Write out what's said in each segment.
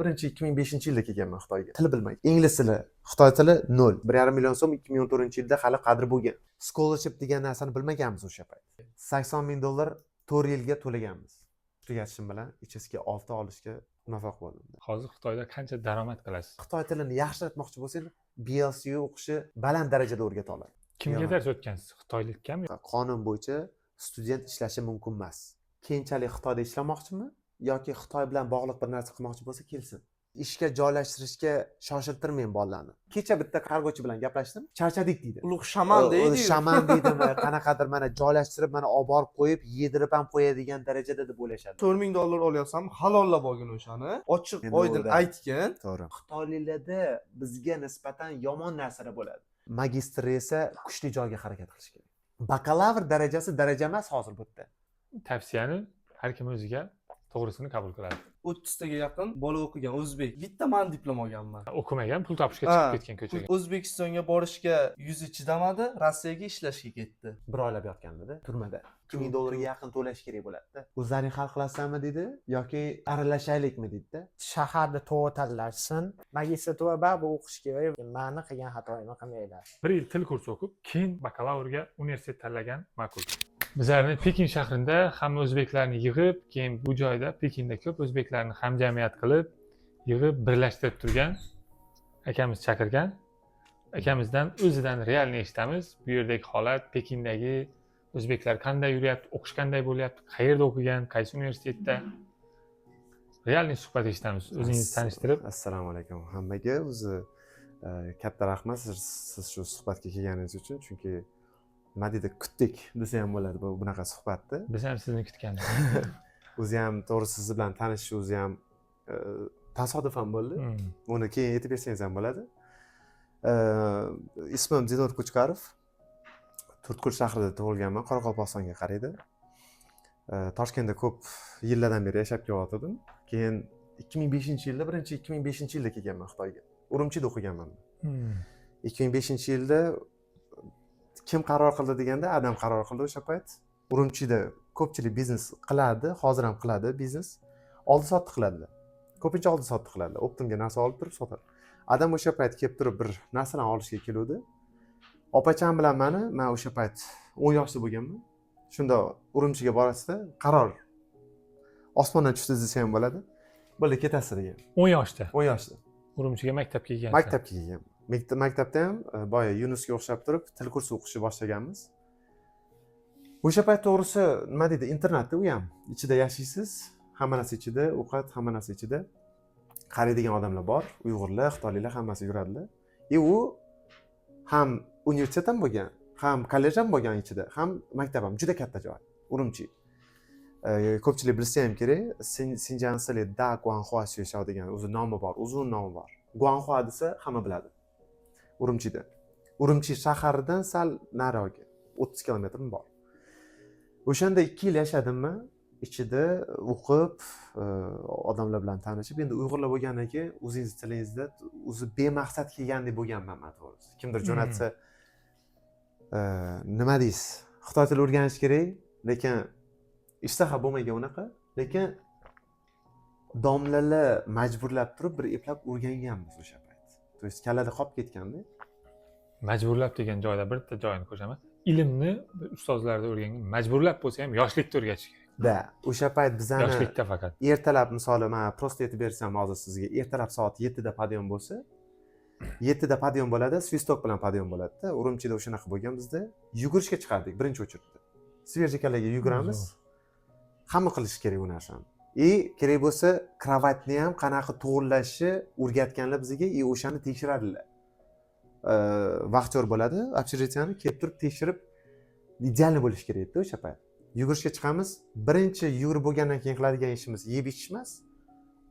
Birinchi 2005-yilda kelganman Xitoyga. Til bilmay. Ingliz tili, Xitoy tili 0. 1,5 million so'm 2014-yilda hali qadri bo'lgan. Scholarship degan narsani bilmaganmiz o'sha payt. $80,000 4 yilga to'laganmiz. Tugatishim bilan HSK 6 olishga muvaffaq bo'ldim. Hozir Xitoyda qancha daromad qilasiz? Xitoy tilini yaxshilatmoqchi bo'lsangiz, BLC o'qishi baland darajada o'rgata oladi. Kimga dars o'tgansiz? Xitoylikami? Qonun bo'yicha student ishlashi mumkin emas. Keyinchalik Xitoyda ishlamoqchimi yoki Xitoy bilan bog'liq bir narsa qilmoqchi bo'lsa kelsin. Ishga joylashtirishga shoshiltirmang bolalarni. Kecha bitta qarg'uvchi bilan gaplashdim. Charchadik deydi. Ulug' shaman deydi. Shaman deydimi, qanaqadir mana joylashtirib, mana olib borib qo'yib, yedirib ham qo'yadigan darajada deb o'ylashadi. $4,000 olyapsam, halollab olgin o'shani. Ochiq, oydin aytgan. To'g'ri. Xitoyliklarda bizga nisbatan yomon narsada bo'ladi. Magistr esa kuchli joyga harakat qilish kerak. Bakalavr darajasi daraja emas hozir bu yerda. Tavsiyani har kim o'ziga to'g'risini qabul qiladi. 30 taga yaqin bola o'qigan o'zbek. Bitta men diplom olganman. O'qimagan, pul topishga chiqib ketgan ko'chaga. O'zbekistonga borishga yuzi chidamadi, Rossiyaga ishlashga ketdi. Bir oylab yotganda turmada $2,000 ga yaqin to'lash kerak bo'ladi-da. O'zlaring hal qilasizmi dedi yoki aralashaylikmi dedi-da. Shaharda to'g'ri tanlashsin. Magistratura baribir o'qish kerak. Meni qilgan xatoyimni qilmanglar. 1 yil til kursi o'qib, keyin bakalavrga universitet tanlagan ma'qul. Bizlarni Pekin shahrida hamma o'zbeklarni yig'ib, keyin bu joyda Pekinda ko'p o'zbeklarni hamjamiyat qilib, yig'ib birlashtirib turgan akamiz chaqirgan. Akamizdan o'zidan realni eshitamiz. Bu yerdagi holat, Pekindagi o'zbeklar qanday yuryapti, o'qish qanday bo'lyapti, qayerda o'qigan, qaysi universitetda. Realni suhbat eshitamiz. O'zingizni tanishtirib. Assalomu alaykum hammaga. O'zi katta rahmat siz shu suhbatga kelganingiz uchun, chunki nima deydi, kutdik desa ham bo'ladi bunaqa suhbatni. Biz ham sizni kutgandik. O'zi ham to'g'ri siz bilan tanishish o'zi ham tasodifan bo'ldi. Uni keyin aytib bersangiz ham bo'ladi. Ismim Didor Kuchkarov. Turtko'l shahrida tug'ilganman, Qoraqalpog'istonga qaraydi. Toshkentda ko'p yillardan beri yashab kelyotgandim. Keyin 2005-yilda, birinchi 2005-yilda kelganman Xitoyga. Urumchida o'qiganman. 2005-yilda kim qaror qildi deganda, Adam qaror qildi o'sha payt. Urumchida ko'pchilik biznes qiladi, hozir ham qiladi biznes. Oldi-sotdi qiladilar. Ko'pincha oldi-sotdi qiladilar. Optimga narsa olib turib sotadi. Adam o'sha payt kelib turib bir narsalarni olishga keluvdi. Opacham bilan men o'sha payt 10 yoshda bo'lganman. Shunda Urumchiga borasizda qaror osmondan tushdi desa ham bo'ladi. Bo'ldi, ketasiz degan. 10 yoshda. 10 yoshda. Urumchiga maktabga kelgansiz. Maktabga kelganman. Maktabda ham boya Yunusga o'xshab turib til kursi o'qishni boshlaganmiz. O'sha payt to'g'risi nima deydi, internatda u ham. Ichida yashaysiz, hamma narsa ichida, ovqat hamma narsa ichida. Qaraydigan odamlar bor, Uyg'urlar, Xitoyliklar hammasi yuradilar. U ham universitet ham bo'lgan, ham kollej ham bo'lgan ichida, ham maktab ham, juda katta joy. Urumchi. Ko'pchilik bilsa ham kerak, Sinjansili Da Guanhua Xueshao degan o'zi nomi bor, uzun nomi bor. Guanhua desa hamma biladi. Urumchida. Urumchi shaharidan sal nariroqga 30 kilometr bor. O'shanda 2 yil yashadimmi? Ichida o'qib, odamlar bilan tanishib, endi Uyg'urlar bo'lgandan keyin o'zingiz tilingizda o'zi bemaqsad kelgandek bo'lganman men to'g'risi. Kimdir jo'natsa, nima deysiz? Xitoy tili o'rganish kerak, lekin ishtaha bo'lmagan unaqa, lekin domlalar majburlab turib bir eplab o'rganganmiz o'sha payt. To есть kallada qolib ketganda. Majburlab degan joyda bitta joyini ko'rshaman. Ilmni ustozlarda o'rgangan, majburlab bo'lsa ham yoshlikda o'rgatish kerak. Da, o'sha payt bizani yoshlikda faqat. Ertalab misoli men prosta aytib bersam hozir sizga, ertalab soat 7 da podiyom bo'lsa, 7 da podiyom bo'ladi, svistok bilan podiyom bo'ladi-da. Urumchida o'shanaqa bo'lgan bizda. Yugurishga chiqardik birinchi o'chirda. Sverjikalarga yuguramiz. Hamma qilish kerak bu narsani. Kerak bo'lsa, kravatni ham qanaqa to'g'irlashni o'rgatganlar bizga, o'shani tekshiradilar. Vaqtyor bo'ladi, общежитияni kelib turib tekshirib, idealni bo'lish kerak edi o'sha payt. Yugurishga chiqamiz. Birinchi yugurib bo'lgandan keyin qiladigan ishimiz yeb ichish emas,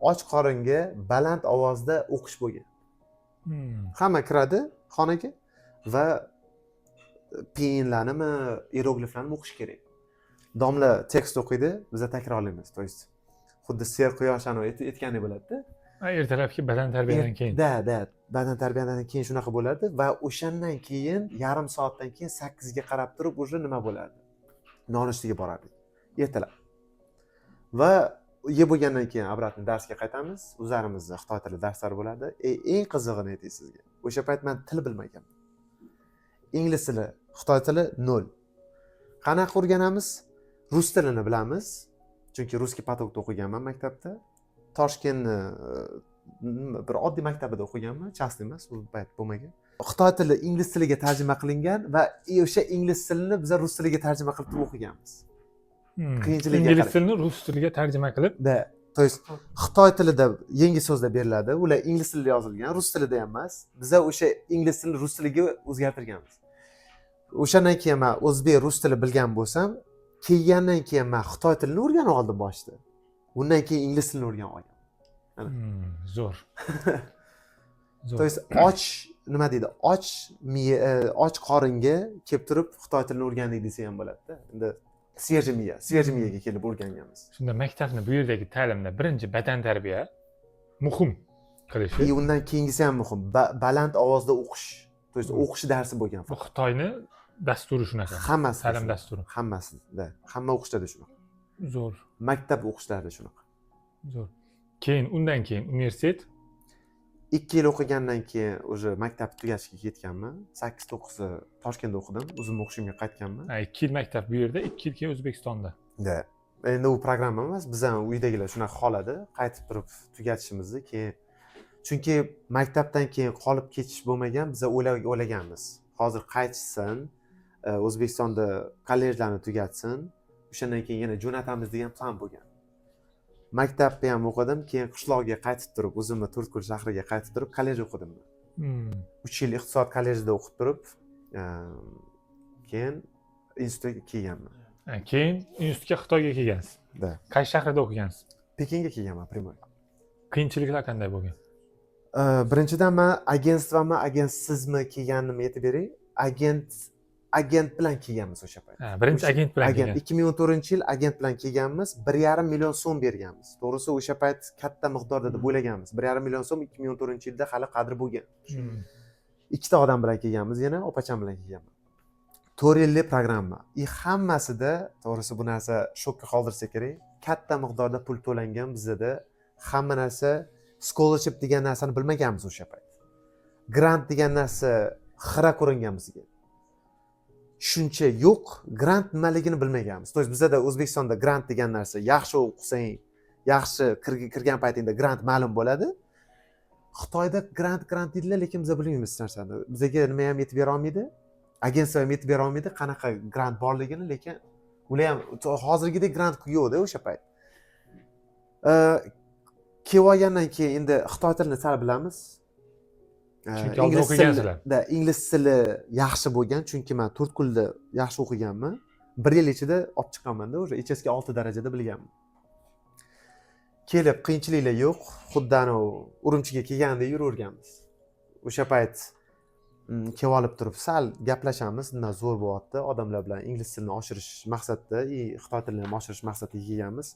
och qoringa baland ovozda o'qish bo'lgan. Hamma kiradi xonaga va pinlarnimi, hierogliflarni o'qish kerak. Domla tekst o'qiydi, biz takrorlaymiz. To есть xuddi ser quyosh ani aytgandek bo'ladi-da. Ertalabki badan tarbiyadan keyin. Da, badan tarbiyadan keyin shunaqa bo'ladi va o'shandan keyin yarim soatdan keyin 8 ga qarab turib o'sha nima bo'ladi? Nonushtaga borardik ertalab. Va yeb bo'lgandan keyin обратно darsga qaytamiz. O'zlarimizda xitoy tili darslari bo'ladi. Eng qizig'ini aytay sizga. O'sha payt men til bilmaganman. Ingliz tili, xitoy tili 0. Qanaqa o'rganamiz? Rus tilini bilamiz. Chunki russkiy потокda o'qiganman maktabda. Toshkentni bir oddiy maktabida o'qiganman, частный emas, u payt bo'lmagan. Xitoy tili ingliz tiliga tarjima qilingan va o'sha ingliz tilini biz rus tiliga tarjima qilib o'qiganmiz. Qiyinchiligiga ingliz qarab. tilini rus tiliga tarjima qilib, То есть xitoy tilida yangi so'zlar beriladi, ular ingliz tilida yozilgan, rus tilida ham emas. Biz o'sha ingliz tilini rus tiliga o'zgartirganmiz. O'shandan keyin men o'zbek rus tili bilgan bo'lsam, kelgandan keyin men xitoy tilini o'rganib oldim boshida. Undan keyin ingliz tilini o'rganib olgan. zo'r. То есть och nima deydi? Och qoringa kelib turib xitoy tilini o'rgandik desa ham bo'ladi-da. Endi свежий miyaga kelib o'rganganmiz. Shunda maktabni bu yerdagi ta'limda birinchi batan tarbiya muhim qilishi. Undan keyingisi ham muhim. Baland ovozda o'qish. То есть o'qish darsi bo'lgan. Bu Xitoyni dasturi shunaqa. Hammasi ta'lim dasturi. Hammasida. Hamma o'qishlarda shunaqa. Zo'r. Maktab o'qishlarida shunaqa. Zo'r. Undan keyin universitet 2 yil o'qigandan keyin o'sha maktabni tugatishga ketganman. 8-9 Toshkentda o'qidim. O'zim o'qishimga qaytganman. 2 yil maktab bu yerda, 2 yil keyin O'zbekistonda. Endi u programma emas, biz ham uydagilar shunaqa xoladi, qaytib turib tugatishimizni keyin. Chunki maktabdan keyin qolib ketish bo'lmagan, biz o'ylaganmiz. Hozir qaytsin, O'zbekistonda kollejlarni tugatsin, o'shandan keyin yana jo'natamiz degan plan bo'lgan. Maktabda ham o'qidim, keyin qishloqqa qaytib turib, o'zimni To'rtko'l shahriga qaytib turib kollej o'qidim. 3 yil iqtisod kollejida o'qib turib, keyin institutga kelganman. Keyin institutga Xitoyga kelgansiz. Qaysi shahrda o'qigansiz? Pekinga kelganman, primoy. Qiyinchiliklar qanday bo'lgan? Birinchidan men agentsizmi kelganimni aytib beray. Agent bilan kelganmiz o'sha payt. Birinchi agent bilan kelgan. 2014-yil agent bilan kelganmiz, 1,5 million so'm berganmiz. To'g'risi o'sha payt katta miqdorda deb o'ylaganmiz. 1,5 million so'm 2014-yilda hali qadri bo'lgan. Ikkita odam bilan kelganmiz, yana opacham bilan kelganman. 4 yillik programma. Hammasida, to'g'risi bu narsa shokka qoldirsa kerak, katta miqdorda pul to'langan bizda. Hamma narsa scholarship degan narsani bilmaganmiz o'sha payt. Grant degan narsa xira ko'ringan bizga. Shuncha yo'q, grant nimaligini bilmaganmiz. To есть bizda O'zbekistonda grant degan narsa yaxshi o'qisang, yaxshi kirgan paytingda grant ma'lum bo'ladi. Xitoyda grant deydilar, lekin biz bilmaymiz narsani. Bizga nima ham yetib bera olmaydi? Agentsiya ham yetib bera olmaydi qanaqa grant borligini, lekin ular ham hozirgidek grant yo'qda o'sha payt. Kelib olgandan keyin endi xitoy tilini sal bilamiz. Chunki oldin o'qigansizlar. Ingliz tili yaxshi bo'lgan, chunki men To'rtko'lda yaxshi o'qiganman. 1 yil ichida olib chiqqanman-da, o'sha HSK 6 darajada bilganman. Kelib qiyinchiliklar yo'q, xuddi anav Urumchiga kelganda yuraverganmiz. O'sha payt kelib olib turib sal gaplashamiz, nima zo'r bo'lyapti, odamlar bilan ingliz tilini oshirish maqsadida, xitoy tilini ham oshirish maqsadida kelganmiz.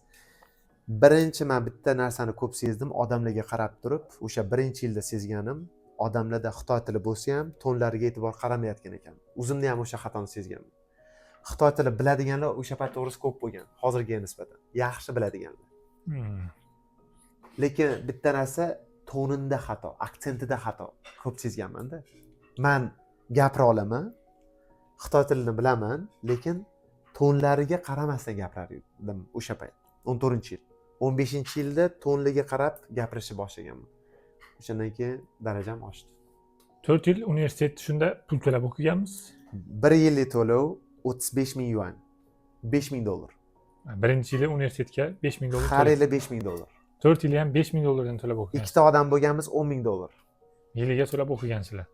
Birinchi men bitta narsani ko'p sezdim, odamlarga qarab turib, o'sha birinchi yilda sezganim, odamlarda xitoy tili bo'lsa ham tonlariga e'tibor qaramayotgan ekan. O'zimda ham o'sha xatoni sezganman. Xitoy tili biladiganlar o'sha payt to'g'risi ko'p bo'lgan, hozirgiga nisbatan. Yaxshi biladiganlar. Lekin bitta narsa tonida xato, aksentida xato ko'p sezganman-da. Men gapira olaman, xitoy tilini bilaman, lekin tonlariga qaramasdan gapirardim o'sha payt. 14-yil. 15-yilda tonliga qarab gapirishni boshlaganman. O'shandan keyin darajam oshdi. 4 yil universitetda shunda pul to'lab o'qiganmiz. 1 yillik to'lov 35 ming yuan. 5 ming dollar. Birinchi yili universitetga 5 ming dollar. Har yili 5 ming dollar. 4 yil ham 5 ming dollardan to'lab o'qigansiz. Ikkita odam bo'lganmiz 10 ming dollar. Yiliga to'lab o'qigansizlar.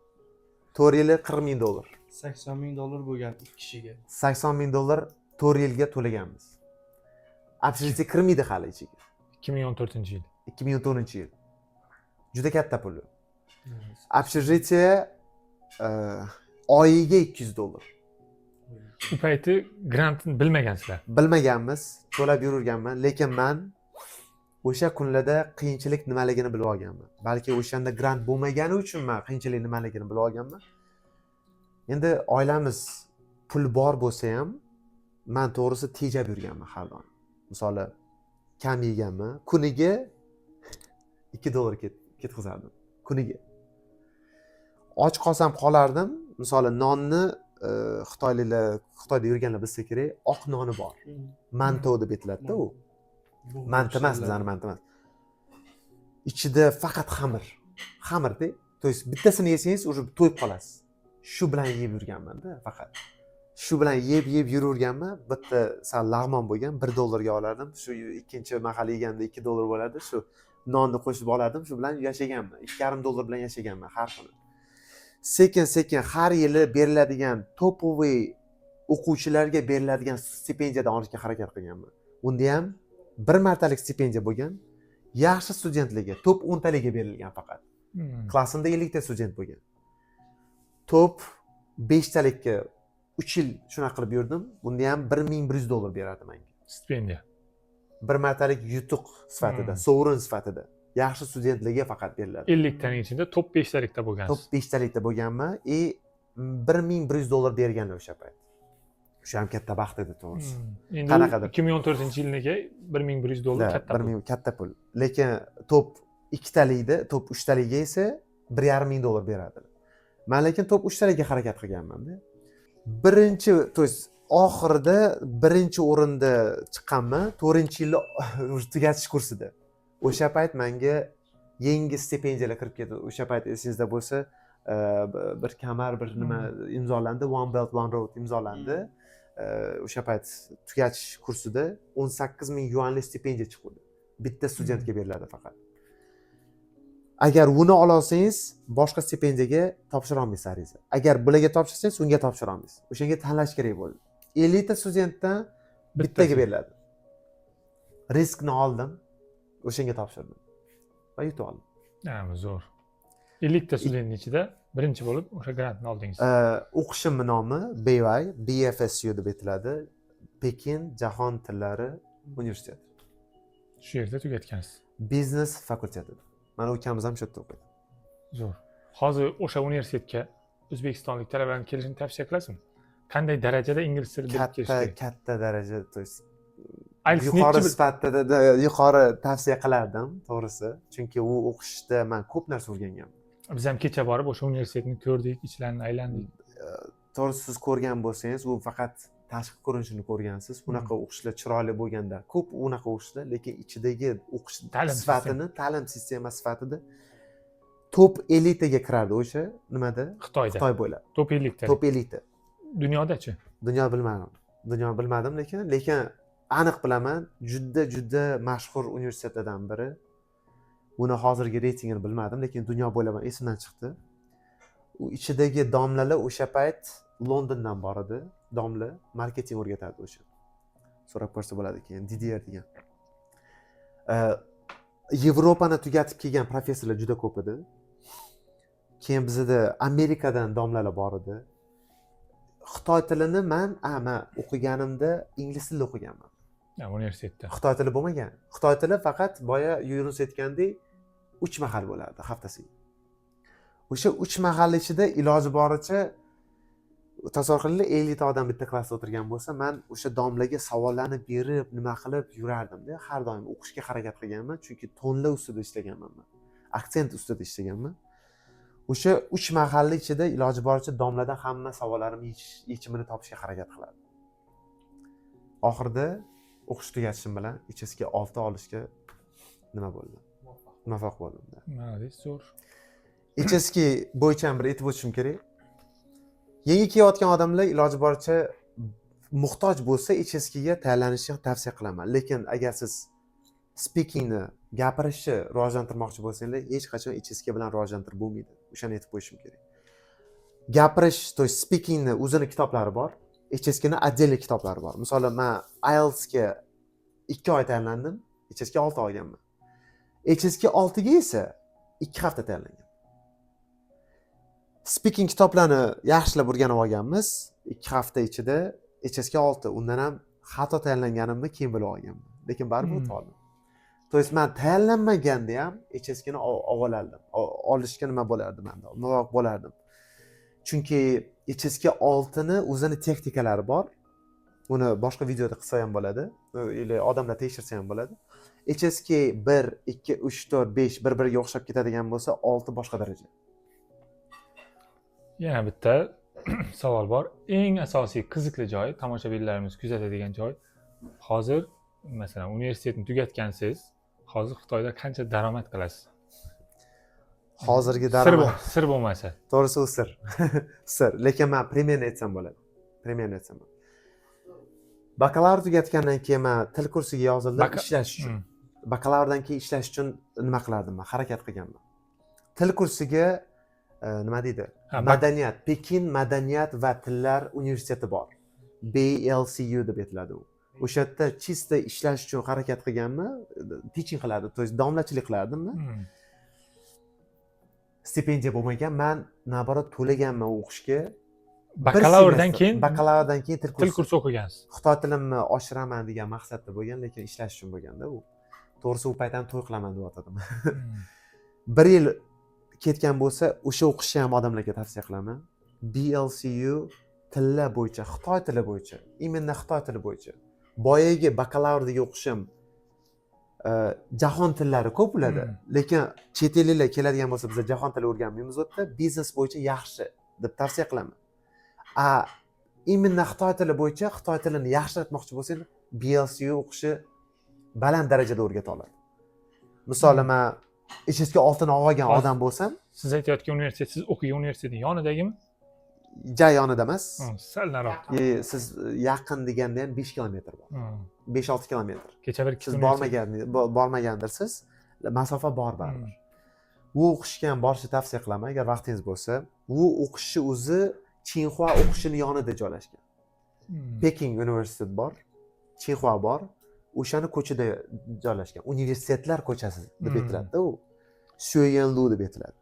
4 yili 40 ming dollar. 80 ming dollar bo'lgan 2 kishiga. 80 ming dollar 4 yilga to'laganmiz. Общежитие kirmaydi hali ichiga. 2014-yil. 2014-yil. Juda katta pul. Общежитие oyiga 200 dollar. U payti grantni bilmagansizlar. Bilmaganmiz, to'lab yurganman, lekin men o'sha kunlarda qiyinchilik nimaligini bilib olganman. Balki o'shanda grant bo'lmagani uchun men qiyinchilik nimaligini bilib olganman. Endi oilamiz pul bor bo'lsa ham, men to'g'risi tejab yurganman har doim. Misoli kam yeganman. Kuniga $2 ketkazardim. Kuniga. Och qolsam qolardim. Misol nonni Xitoyda yurganlar bilsa kerak, oq noni bor. Manto deb aytiladi-da u. Manto emas, bizani manto emas. Ichida faqat xamir. Xamirda, to есть bittasini yesangiz уже to'yib qolasiz. Shu bilan yeb yurganman-da faqat. Shu bilan yeb yuraverganman. Bitta sal lag'mon bo'lgan $1 ga olardim. Shu ikkinchi mahal yeganda $2 bo'ladi. Shu nonni qo'shib olardim. Shu bilan yashaganman. $2,5 bilan yashaganman har kuni. Sekin har yili beriladigan topoviy o'quvchilarga beriladigan stipendiyadan olishga harakat qilganman. Unda ham bir martalik stipendiya bo'lgan. Yaxshi studentlarga top 10 talarga berilgan faqat. Klassimda 50 ta student bo'lgan. Top 5 talikka 3 yil shuna qilib yurdim. Bunda ham $1,100 beradi menga. Stipendiya. Bir martalik yutuq sifatida, sovrin sifatida. Yaxshi studentlarga faqat beriladi. 50 taning ichida top 5 talikda bo'lgansiz. Top 5 talikda bo'lganman $1,100 berganlar o'sha payt. O'sha ham katta baxt edi to'g'risi. Endi Qanaqadir 2014-yilga $1,100 katta pul. Katta pul. Lekin top 2 talikda, top 3 talikga esa $1,500 beradi. Men lekin top 3 talikga harakat qilganman-da. Birinchi, to есть oxirida birinchi o'rinda chiqqanman, 4-yilni tugatish kursida. O'sha payt menga yangi stipendiyalar kirib ketdi. O'sha payt esingizda bo'lsa, bir kamar, bir nima imzolandi, One Belt One Road imzolandi. O'sha payt tugatish kursida 18,000 yuanli stipendiya chiqdi. Bitta studentga beriladi faqat. Agar buni ola olsangiz, boshqa stipendiyaga topshira olmaysiz ariza. Agar bularga topshirsangiz, unga topshira olmaysiz. O'shanga tanlash kerak bo'ldi. 50 ta studentdan bittaga beriladi. Riskni oldim. O'shanga topshirdim va yutib oldim. Zo'r. 50 ta studentning ichida birinchi bo'lib o'sha grantni oldingiz. O'qishimning nomi BY, BFSU deb aytiladi. Pekin jahon tillari universiteti. Shu yerda tugatgansiz. Biznes fakultetida. Mana ukamiz ham shu yerda o'qiydi. Zo'r. Hozir o'sha universitetga o'zbekistonlik talabalarni kelishini tavsiya qilasizmi? Qanday darajada ingliz tilini bilib kelish kerak? Katta daraja, to есть yuqori sifatida yuqori tavsiya qilardim, to'g'risi. Chunki u o'qishda men ko'p narsa o'rganganman. Biz ham kecha borib o'sha universitetni ko'rdik, ichlarini aylandik. To'g'risi siz ko'rgan bo'lsangiz, u faqat tashqi ko'rinishini ko'rgansiz. Unaqa o'qishlar chiroyli bo'lganda, ko'p unaqa o'qishlar, lekin ichidagi o'qish sifatini, ta'lim sistemasi sifatida top 50 taga kirardi o'sha nimada? Xitoy bo'ylab. Top 50 ta. Top 50 ta. Dunyoda-chi? Dunyo bilmadim, lekin aniq bilaman, juda mashhur universitetlardan biri. Uni hozirgi reytingini bilmadim, lekin dunyo bo'ylab esimdan chiqdi. U ichidagi domlalar o'sha payt Londondan bor edi. Domla marketing o'rgatadi o'sha. So'rab ko'rsa bo'ladi keyin DDR degan. Yevropani tugatib kelgan professorlar juda ko'p edi. Keyin bizda Amerikadan domlalar bor edi. Xitoy tilini men o'qiganimda ingliz tilida o'qiganman. Universitetda. Xitoy tili bo'lmagan. Xitoy tili faqat boya Yunus aytgandek 3 mahal bo'lardi haftasiga. O'sha 3 mahal ichida iloji boricha tasavvur qilinglar, 50 ta odam bitta klassda o'tirgan bo'lsa, men o'sha domlaga savollarni berib, nima qilib yurardim-da. Har doim o'qishga harakat qilganman, chunki tonlar ustida ishlaganman men. Aksent ustida ishlaganman. O'sha 3 mahalla ichida iloji boricha domladan hamma savollarim yechimini topishga harakat qilardim. Oxirida o'qish tugatishim bilan HSK 6 olishga nima bo'ldi? Muvaffaq bo'ldim. Молодец, zo'r. HSK bo'yicha ham bir aytib o'tishim kerak. Yangi kelayotgan odamlar iloji boricha muhtoj bo'lsa HSK ga tayyorlanishni tavsiya qilaman. Lekin agar siz speakingni, gapirishni rivojlantirmoqchi bo'lsangiz, hech qachon HSK bilan rivojlantirib bo'lmaydi. O'shani aytib qo'yishim kerak. Gapirish, to есть speakingni o'zini kitoblari bor, HSK ni отдельный kitoblari bor. Masalan, men IELTS ga 2 oy tayyorlandim, HSK 6 olganman. HSK 6 ga esa 2 hafta tayyorlangan. Speaking kitoblarni yaxshilab o'rganib olganmiz. 2 hafta ichida HSK 6, undan ham xato tayyorlanganimni keyin bilib olganman. Lekin baribir o'tib oldim. To есть men tayyorlanmaganda ham HSK ni olardim. Olishga nima bo'lardi menda? Muvaffaq bo'lardim. Chunki HSK 6 ni o'zini texnikalari bor. uni boshqa videoda qilsa ham bo'ladi, или odamlar tekshirsa ham bo'ladi. HSK 1, 2, 3, 4, 5 bir-biriga o'xshab ketadigan bo'lsa, 6 boshqa daraja. Yana bitta savol bor. Eng asosiy qiziqli joy, tomoshabinlarimiz kuzatadigan joy. Hozir masalan universitetni tugatgansiz, hozir Xitoyda qancha daromad qilasiz? Hozirgi daromad Sir bo'lmasa. to'g'risi u sir. Sir, lekin men примерно aytsam bo'ladi. Примерно aytsam. Bakalavr tugatgandan keyin men til kursiga yozildim ishlash uchun. Bakalavrdan keyin ishlash uchun nima qilardim men? Harakat qilganman. Til kursiga nima deydi? Madaniyat, Pekin madaniyat va tillar universiteti bor. BLCU deb aytiladi u. O'sha yerda chista ishlash uchun harakat qilganman, teaching qilardim, to есть domlachilik qilardimmi? Stipendiya bo'lmagan, men naborot to'laganman o'qishga. Bakalavrdan keyin til kursi o'qigansiz. Xitoy tilimni oshiraman degan maqsadda bo'lgan, lekin ishlash uchun bo'lganda u. To'g'risi u payt ham to'y qilaman deb aytadim. 1 yil ketgan bo'lsa, o'sha o'qishni ham odamlarga tavsiya qilaman. BLCU tillar bo'yicha, Xitoy tili bo'yicha, именно Xitoy tili bo'yicha. Boyagi bakalavrdagi o'qishim jahon tillari ko'p bo'ladi, lekin chet elliklar keladigan bo'lsa, biz jahon tili o'rganmaymiz u yerda, biznes bo'yicha yaxshi deb tavsiya qilaman. Именно Xitoy tili bo'yicha, Xitoy tilini yaxshilatmoqchi bo'lsangiz, BLCU o'qishi baland darajada o'rgata oladi. Misol men HSK 6 ni olgan odam bo'lsam, siz aytayotgan universitet, siz o'qigan universitetning yonidagimi? Yonida emas. Sal nariroq. Siz yaqin deganda ham 5 kilometr bor. 5-6 kilometr. Kecha bir siz bormagandirsiz, masofa bor baribir. U o'qishga ham borishni tavsiya qilaman agar vaqtingiz bo'lsa. U o'qishni o'zi Tsinghua o'qishini yonida joylashgan. Peking universiteti bor, Tsinghua bor. O'shani ko'chada joylashgan. Universitetlar ko'chasi deb aytiladi u. Xueyanlu deb aytiladi.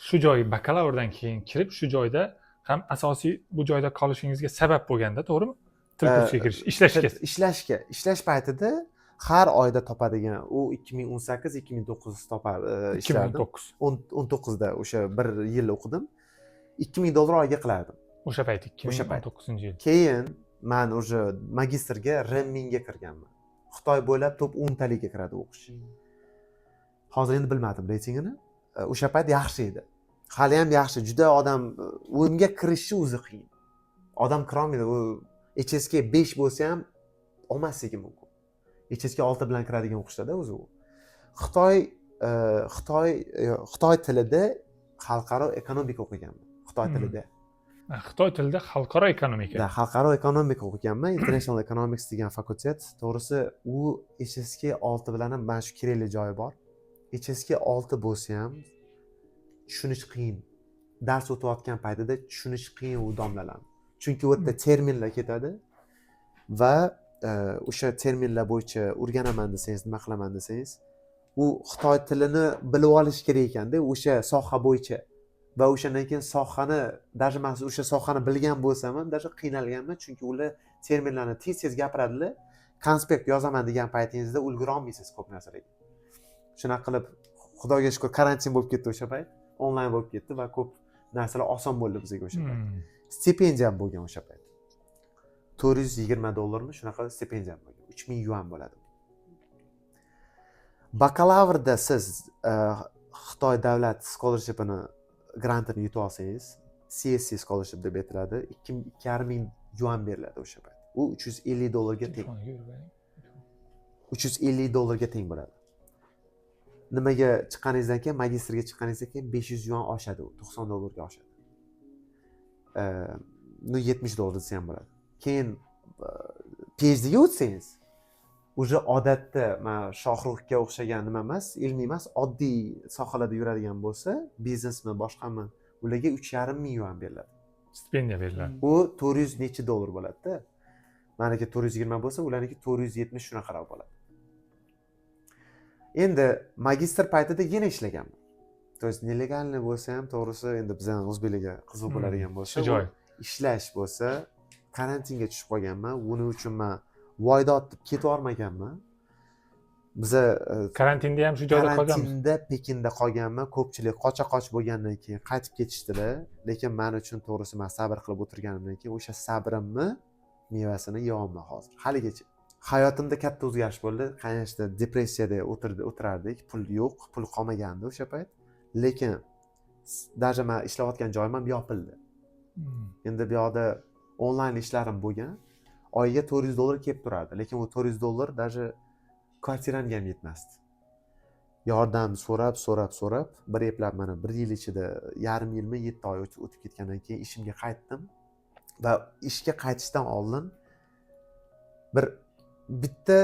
Shu joy bakalavrdan keyin kirib, shu joyda ham asosiy bu joyda qolishingizga sabab bo'lganda, to'g'rimi? Til kursiga kirish, ishlash paytida har oyda topadigan, u 2018-2009 topar ishlardim. 19 da o'sha 1 yil o'qidim. $2000 oyga qilardim. O'sha payt 2019-yil. Keyin men o'sha magistrga renminga kirganman. Xitoy bo'ylab top 10 talikka kiradi o'qish. Hozir endi bilmadim reytingini. O'sha payt yaxshi edi. Hali ham yaxshi, juda odam unga kirishi o'zi qiyin. Odam kira olmaydi. U HSK 5 bo'lsa ham olmasligi mumkin. HSK 6 bilan kiradigan o'qishlarda o'zi u. Xitoy tilida xalqaro ekonomika o'qiganman. Xitoy tilida. Xitoy tilida xalqaro ekonomika. Xalqaro ekonomika o'qiganman. International Economics degan fakultet. To'g'risi, u HSK 6 bilan ham mana shu kerakli joyi bor. HSK 6 bo'lsa ham tushunish qiyin. Dars o'tayotgan paytida tushunish qiyin u domlalarni. Chunki u yerda terminlar ketadi va o'sha terminlar bo'yicha o'rganaman desangiz, nima qilaman desangiz, u Xitoy tilini bilib olish kerak ekanda, o'sha soha bo'yicha. Va o'shandan keyin sohani, даже men o'sha sohani bilgan bo'lsam ham, даже qiynalganman, chunki ular terminlarni tez-tez gapiradilar. Konspekt yozaman degan paytingizda ulgura olmaysiz ko'p narsalarga. Shunaqa qilib, Xudoga shukr, karantin bo'lib ketdi o'sha payt, onlayn bo'lib ketdi va ko'p narsalar oson bo'ldi bizga o'sha payt. Stipendiyam bo'lgan o'sha payt. $420 mi shunaqa stipendiyam bo'lgan. 3000 yuan bo'ladi. Bakalavrda siz Xitoy davlat scholarshipini grantini yutib olsangiz, CSC scholarship deb aytiladi, 2500 yuan beriladi o'sha payt. U $350 ga teng. $350 ga teng bo'ladi. Nimaga chiqqaningizdan keyin, magistrga chiqqaningizdan keyin 500 yuan oshadi, u $90 ga oshadi. $70 desa ham bo'ladi. Keyin PhD ga o'tsangiz, o'sha odatda men Shohruxga o'xshagan nima emas, ilmiy emas, oddiy sohalarda yuradigan bo'lsa, biznesmi, boshqami, ularga 3,5 yuan beriladi. Stipendiya beriladi. U 400 necha dollar bo'ladi-da. Meniki 420 bo'lsa, ularniki 470 shunaqaroq bo'ladi. Endi magistr paytida yana ishlaganman. To есть nelegalniy bo'lsa ham, to'g'risi, endi bizning o'zbeklarga qiziq bo'ladigan bo'lsa, joy ishlash bo'lsa, karantinga tushib qolganman. Buning uchun men voydod ketib olmaganman. Biza karantinda ham shu joyda qolganmiz. Karantinda Pekinda qolganman. Ko'pchilik qocha-qoch bo'lgandan keyin qaytib ketishdilar. Lekin men uchun to'g'risi men sabr qilib o'tirganimdan keyin o'sha sabrimni mevasini yeyapman hozir haligacha. Hayotimda katta o'zgarish bo'ldi. Qancha depressiyada o'tirardik, pul yo'q, pul qolmagandi o'sha payt. Lekin даже men ishlayotgan joyim ham yopildi. Endi bu yoqda onlayn ishlarim bo'lgan. Oyiga $400 kelib turardi, lekin u $400 даже kvartiramga ham yetmasdi. Yordam so'rab, bir eplab mana 1 yil ichida, yarim yilmi, 7 oy o'tib ketgandan keyin ishimga qaytdim va ishga qaytishdan oldin bitta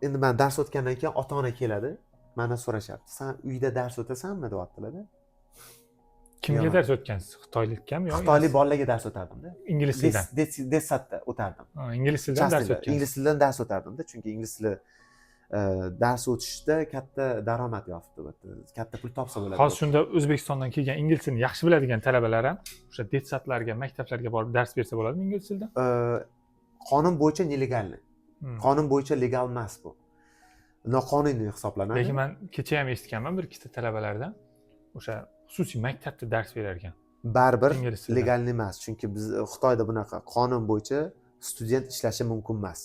endi men dars o'tgandan keyin ota-ona keladi, meni so'rashyapti. Sen uyda dars o'tasanmi deyaptilar-da. Kimga dars o'tgansiz? Xitoylikami yoki Xitoylik bolalarga dars o'tardim-da. ingliz tilidan? Desatda o'tardim. Ingliz tilidan dars o'tgansiz. Ingliz tilidan dars o'tardim-da, chunki ingliz tili dars o'tishda katta daromad yopibdi, katta pul topsa bo'ladi. Hozir shunda O'zbekistondan kelgan ingliz tilini yaxshi biladigan talabalar ham o'sha detsatlarga, maktablarga borib dars bersa bo'ladimi ingliz tilidan? Qonun bo'yicha nelegalni. Qonun bo'yicha legal emas bu. Noqonuniy hisoblanadi. Lekin men kecha ham eshitganman bir ikkita talabalardan o'sha xususiy maktabda dars berar ekan. Baribir Ingliz tilida. legal emas, chunki biz Xitoyda bunaqa qonun bo'yicha student ishlashi mumkin emas.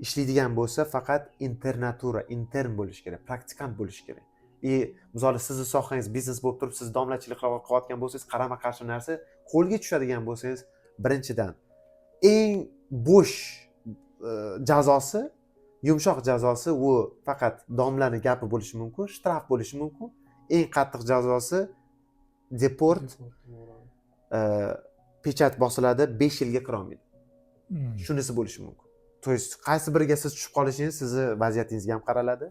Ishlaydigan bo'lsa faqat intern bo'lish kerak, praktikant bo'lish kerak. Misol sizni sohangiz biznes bo'lib turib, siz domlachilik qilayotgan bo'lsangiz, qarama-qarshi narsa qo'lga tushadigan bo'lsangiz, birinchidan eng bo'sh jazosi, yumshoq jazosi u faqat domlani gapi bo'lishi mumkin, shtraf bo'lishi mumkin. Eng qattiq jazosi deport, pechat bosiladi, 5 yilga kira olmaydi. Shunisi bo'lishi mumkin. To есть qaysi biriga siz tushib qolishingiz sizni vaziyatingizga ham qaraladi.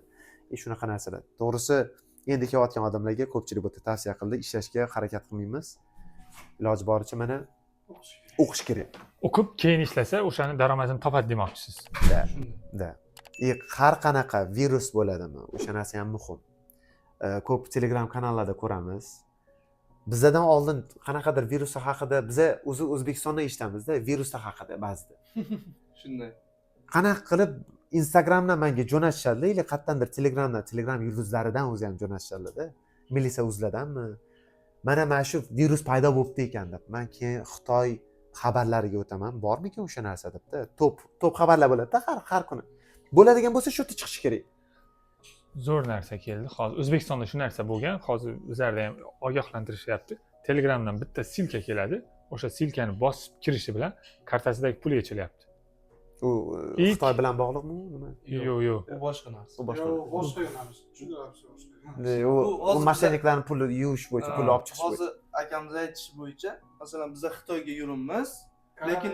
Shunaqa narsalar. To'g'risi, endi kelayotgan odamlarga ko'pchilik bo'ta tavsiya qildi, ishlashga harakat qilmaymiz. Iloji boricha mana o'qish kerak. O'qib keyin ishlasa, o'shani daromadini topadi demoqchisiz. Da. Har qanaqa virus bo'ladimi? O'sha narsa ham muhim. Ko'p Telegram kanallarda ko'ramiz. Bizdan oldin qanaqadir virus haqida biza o'zi O'zbekistonda eshitamiz-da, viruslar haqida ba'zida. Shunday. Qanaqa qilib Instagramdan menga jo'natishadi, yoki qayerdandir Telegram yulduzlaridan o'zi ham jo'natishadi-da. Militsiya o'zladanmi? Mana shu virus paydo bo'libdi ekan deb. Men keyin Xitoy xabarlariga o'taman. Bormi-ki o'sha narsa debda. Top xabarlar bo'ladi-da har kuni. Bo'ladigan bo'lsa shu yerda chiqishi kerak. Zo'r narsa keldi. Hozir O'zbekistonda shu narsa bo'lgan. Hozir bizlarda ham ogohlantirishyapti. Telegramdan bitta silka keladi. O'sha silkani bosib kirishi bilan kartasidagi pul yechilyapti. U Xitoy bilan bog'liqmi nima? Yo'q. U boshqa narsa. U boshqa. Boshqa yo'nalmiz. U mashinliklarni pulni yuvish bo'yicha, pulni olib chiqish bo'yicha. Hozir akamiz aytishi bo'yicha, masalan, biz Xitoyga yuribmiz, lekin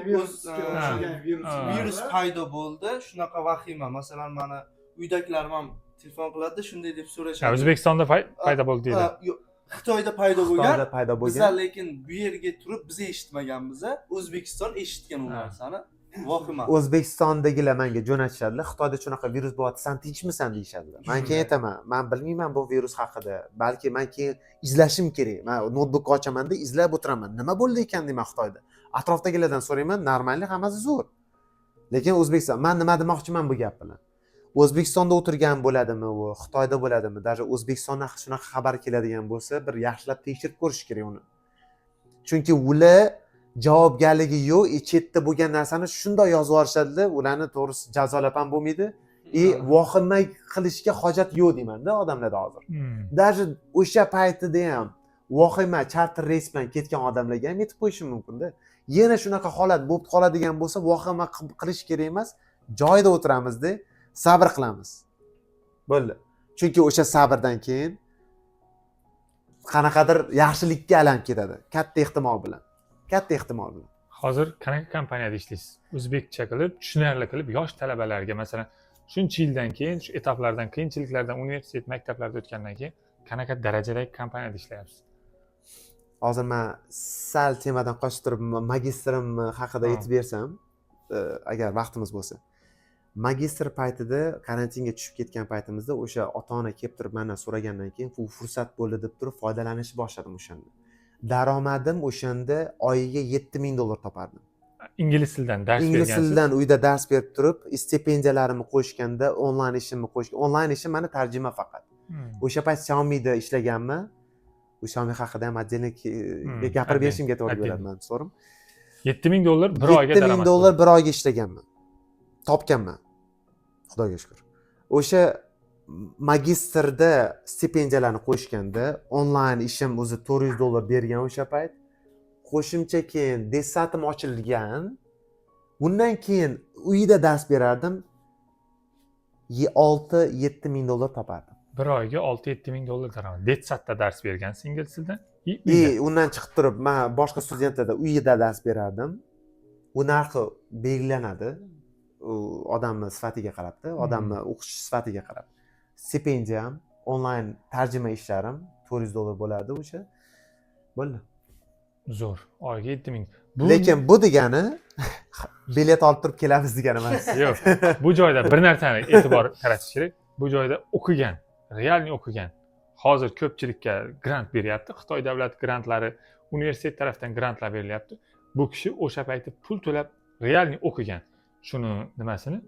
virus paydo bo'ldi. Shunaqa vahima. Masalan, mana uydagilarim ham telefon qiladi, shunday deb so'rashadi. O'zbekistonda paydo bo'ldi deydi. Xitoyda paydo bo'lgan. Xitoyda paydo bo'lgan. Bizlar lekin bu yerga turib biz eshitmaganmiz. O'zbekiston eshitgan u narsani. Vahima. O'zbekistondagilar menga jo'natishadilar. Xitoyda shunaqa virus bo'lyapti, sen tinchmisan deyishadilar. Men keyin aytaman, men bilmayman bu virus haqida. Balki men keyin izlashim kerak. Men notebook ochaman-da, izlab o'tiraman. Nima bo'ldi ekan deyman Xitoyda. Atrofdagilardan so'rayman, normalni hammasi zo'r. Lekin O'zbekiston, men nima demoqchiman bu gap bilan? O'zbekistonda o'tirgan bo'ladimi u, Xitoyda bo'ladimi? Даже O'zbekistondan shunaqa xabar keladigan bo'lsa, bir yaxshilab tekshirib ko'rish kerak uni. Chunki ular javobgarligi yo'q, chetda bo'lgan narsani shunday yozib yuborishadi, ularni to'g'risi jazolab ham bo'lmaydi. Vahima qilishga hojat yo'q deyman-da odamlarda hozir. Даже o'sha paytida ham vahima charter reys bilan ketgan odamlarga ham yetib qo'yishi mumkin-da. Yana shunaqa holat bo'lib qoladigan bo'lsa, vahima qilish kerak emas, joyida o'tiramizda, sabr qilamiz. Bo'ldi. Chunki o'sha sabrdan keyin qanaqadir yaxshilikka aylanib ketadi, katta ehtimol bilan. Hozir qanaqa kompaniyada ishlaysiz? O'zbekcha qilib, tushunarli qilib yosh talabalarga, masalan, shuncha yildan keyin, shu etaplardan, qiyinchiliklardan, universitet, maktablarda o'tgandan keyin qanaqa darajadagi kompaniyada ishlayapsiz? Hozir men sal temadan qochib turib magistrim haqida aytib bersam, agar vaqtimiz bo'lsa. Magistr paytida karantinga tushib ketgan paytimizda o'sha ota-ona kelib turib mendan so'ragandan keyin bu fursat bo'ldi deb turib foydalanishni boshladim o'shanda. Daromadim o'shanda oyiga $7000 topardim. Ingliz tilidan dars bergansiz? Ingliz tilidan uyda dars berib turib, stipendiyalarimni qo'shganda, onlayn ishimni qo'shgan. Onlayn ishim mana tarjima faqat. O'sha payt Xiaomi'da ishlaganman. Xiaomi haqida ham отдельно gapirib berishimga to'g'ri keladi, men so'rim. $7,000 bir oyga 7 daromad. ming dollar bir oyga ishlaganman. Topganman. Xudoga shukr. O'sha magistrda stipendiyalarni qo'shganda onlayn ishim o'zi $400 bergan o'sha payt. Qo'shimcha keyin desatim ochilgan. Undan keyin uyda dars berardim. 6-7 ming dollar topardim. Bir oyga $6-7 daromad. Detsatda dars bergansiz ingliz tilidan. Uyda. Undan chiqib turib, men boshqa studentlarda uyida dars berardim. U narxi belgilanadi. U odamni sifatiga qarabdi, odamni o'qish sifatiga qarab. Stipendiyam, onlayn tarjima ishlarim $400 bo'lardi o'sha. Bo'ldi. Zo'r. Oyga 7,000. Lekin bu degani bilet olib turib kelamiz degani emas. Yo'q. Bu joyda bir narsani e'tibor qaratish kerak. Bu joyda o'qigan, realniy o'qigan. Hozir ko'pchilikka grant beryapti. Xitoy davlat grantlari, universitet tarafdan grantlar berilyapti. Bu kishi o'sha paytda pul to'lab realniy o'qigan. Shuni nimasini?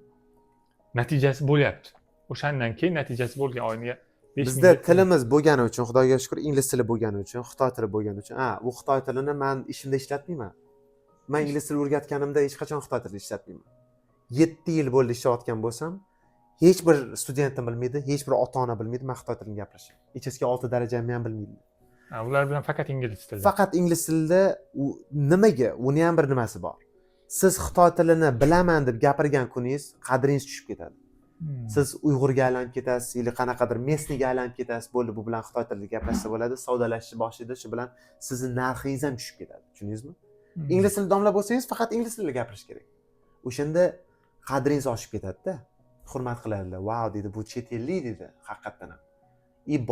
Natijasi bo'lyapti. O'shandan keyin natijasi bo'lgan oyniga 5 Bizda tilimiz bo'lgani uchun, Xudoga shukr, ingliz tili bo'lgani uchun, xitoy tili bo'lgani uchun, u xitoy tilini men ishimda ishlatmayman. Men ingliz tili o'rgatganimda hech qachon xitoy tilini ishlatmayman. 7 yil bo'ldi ishlayotgan bo'lsam, hech bir studentim bilmaydi, hech bir ota-ona bilmaydi men xitoy tilini gapirishim. HSK 6 darajamni ham bilmaydi. Ular bilan faqat ingliz tilida. Faqat ingliz tilida nimaga? Uni ham bir nimasi bor. Siz xitoy tilini bilaman deb gapirgan kuningiz qadringiz tushib ketadi. Siz Uyg'urga aylanib ketasiz, yoki qanaqadir mesniga aylanib ketasiz, bo'ldi bu bilan xitoy tilida gaplashsa bo'ladi, savdolashishni boshlaydi, shu bilan sizning narxingiz ham tushib ketadi. Tushundingizmi? Ingliz tilida domla bo'lsangiz, faqat ingliz tilida gapirish kerak. O'shanda qadringiz oshib ketadi-da. Hurmat qiladilar. Wow deydi, bu chet ellik deydi, haqiqatan ham.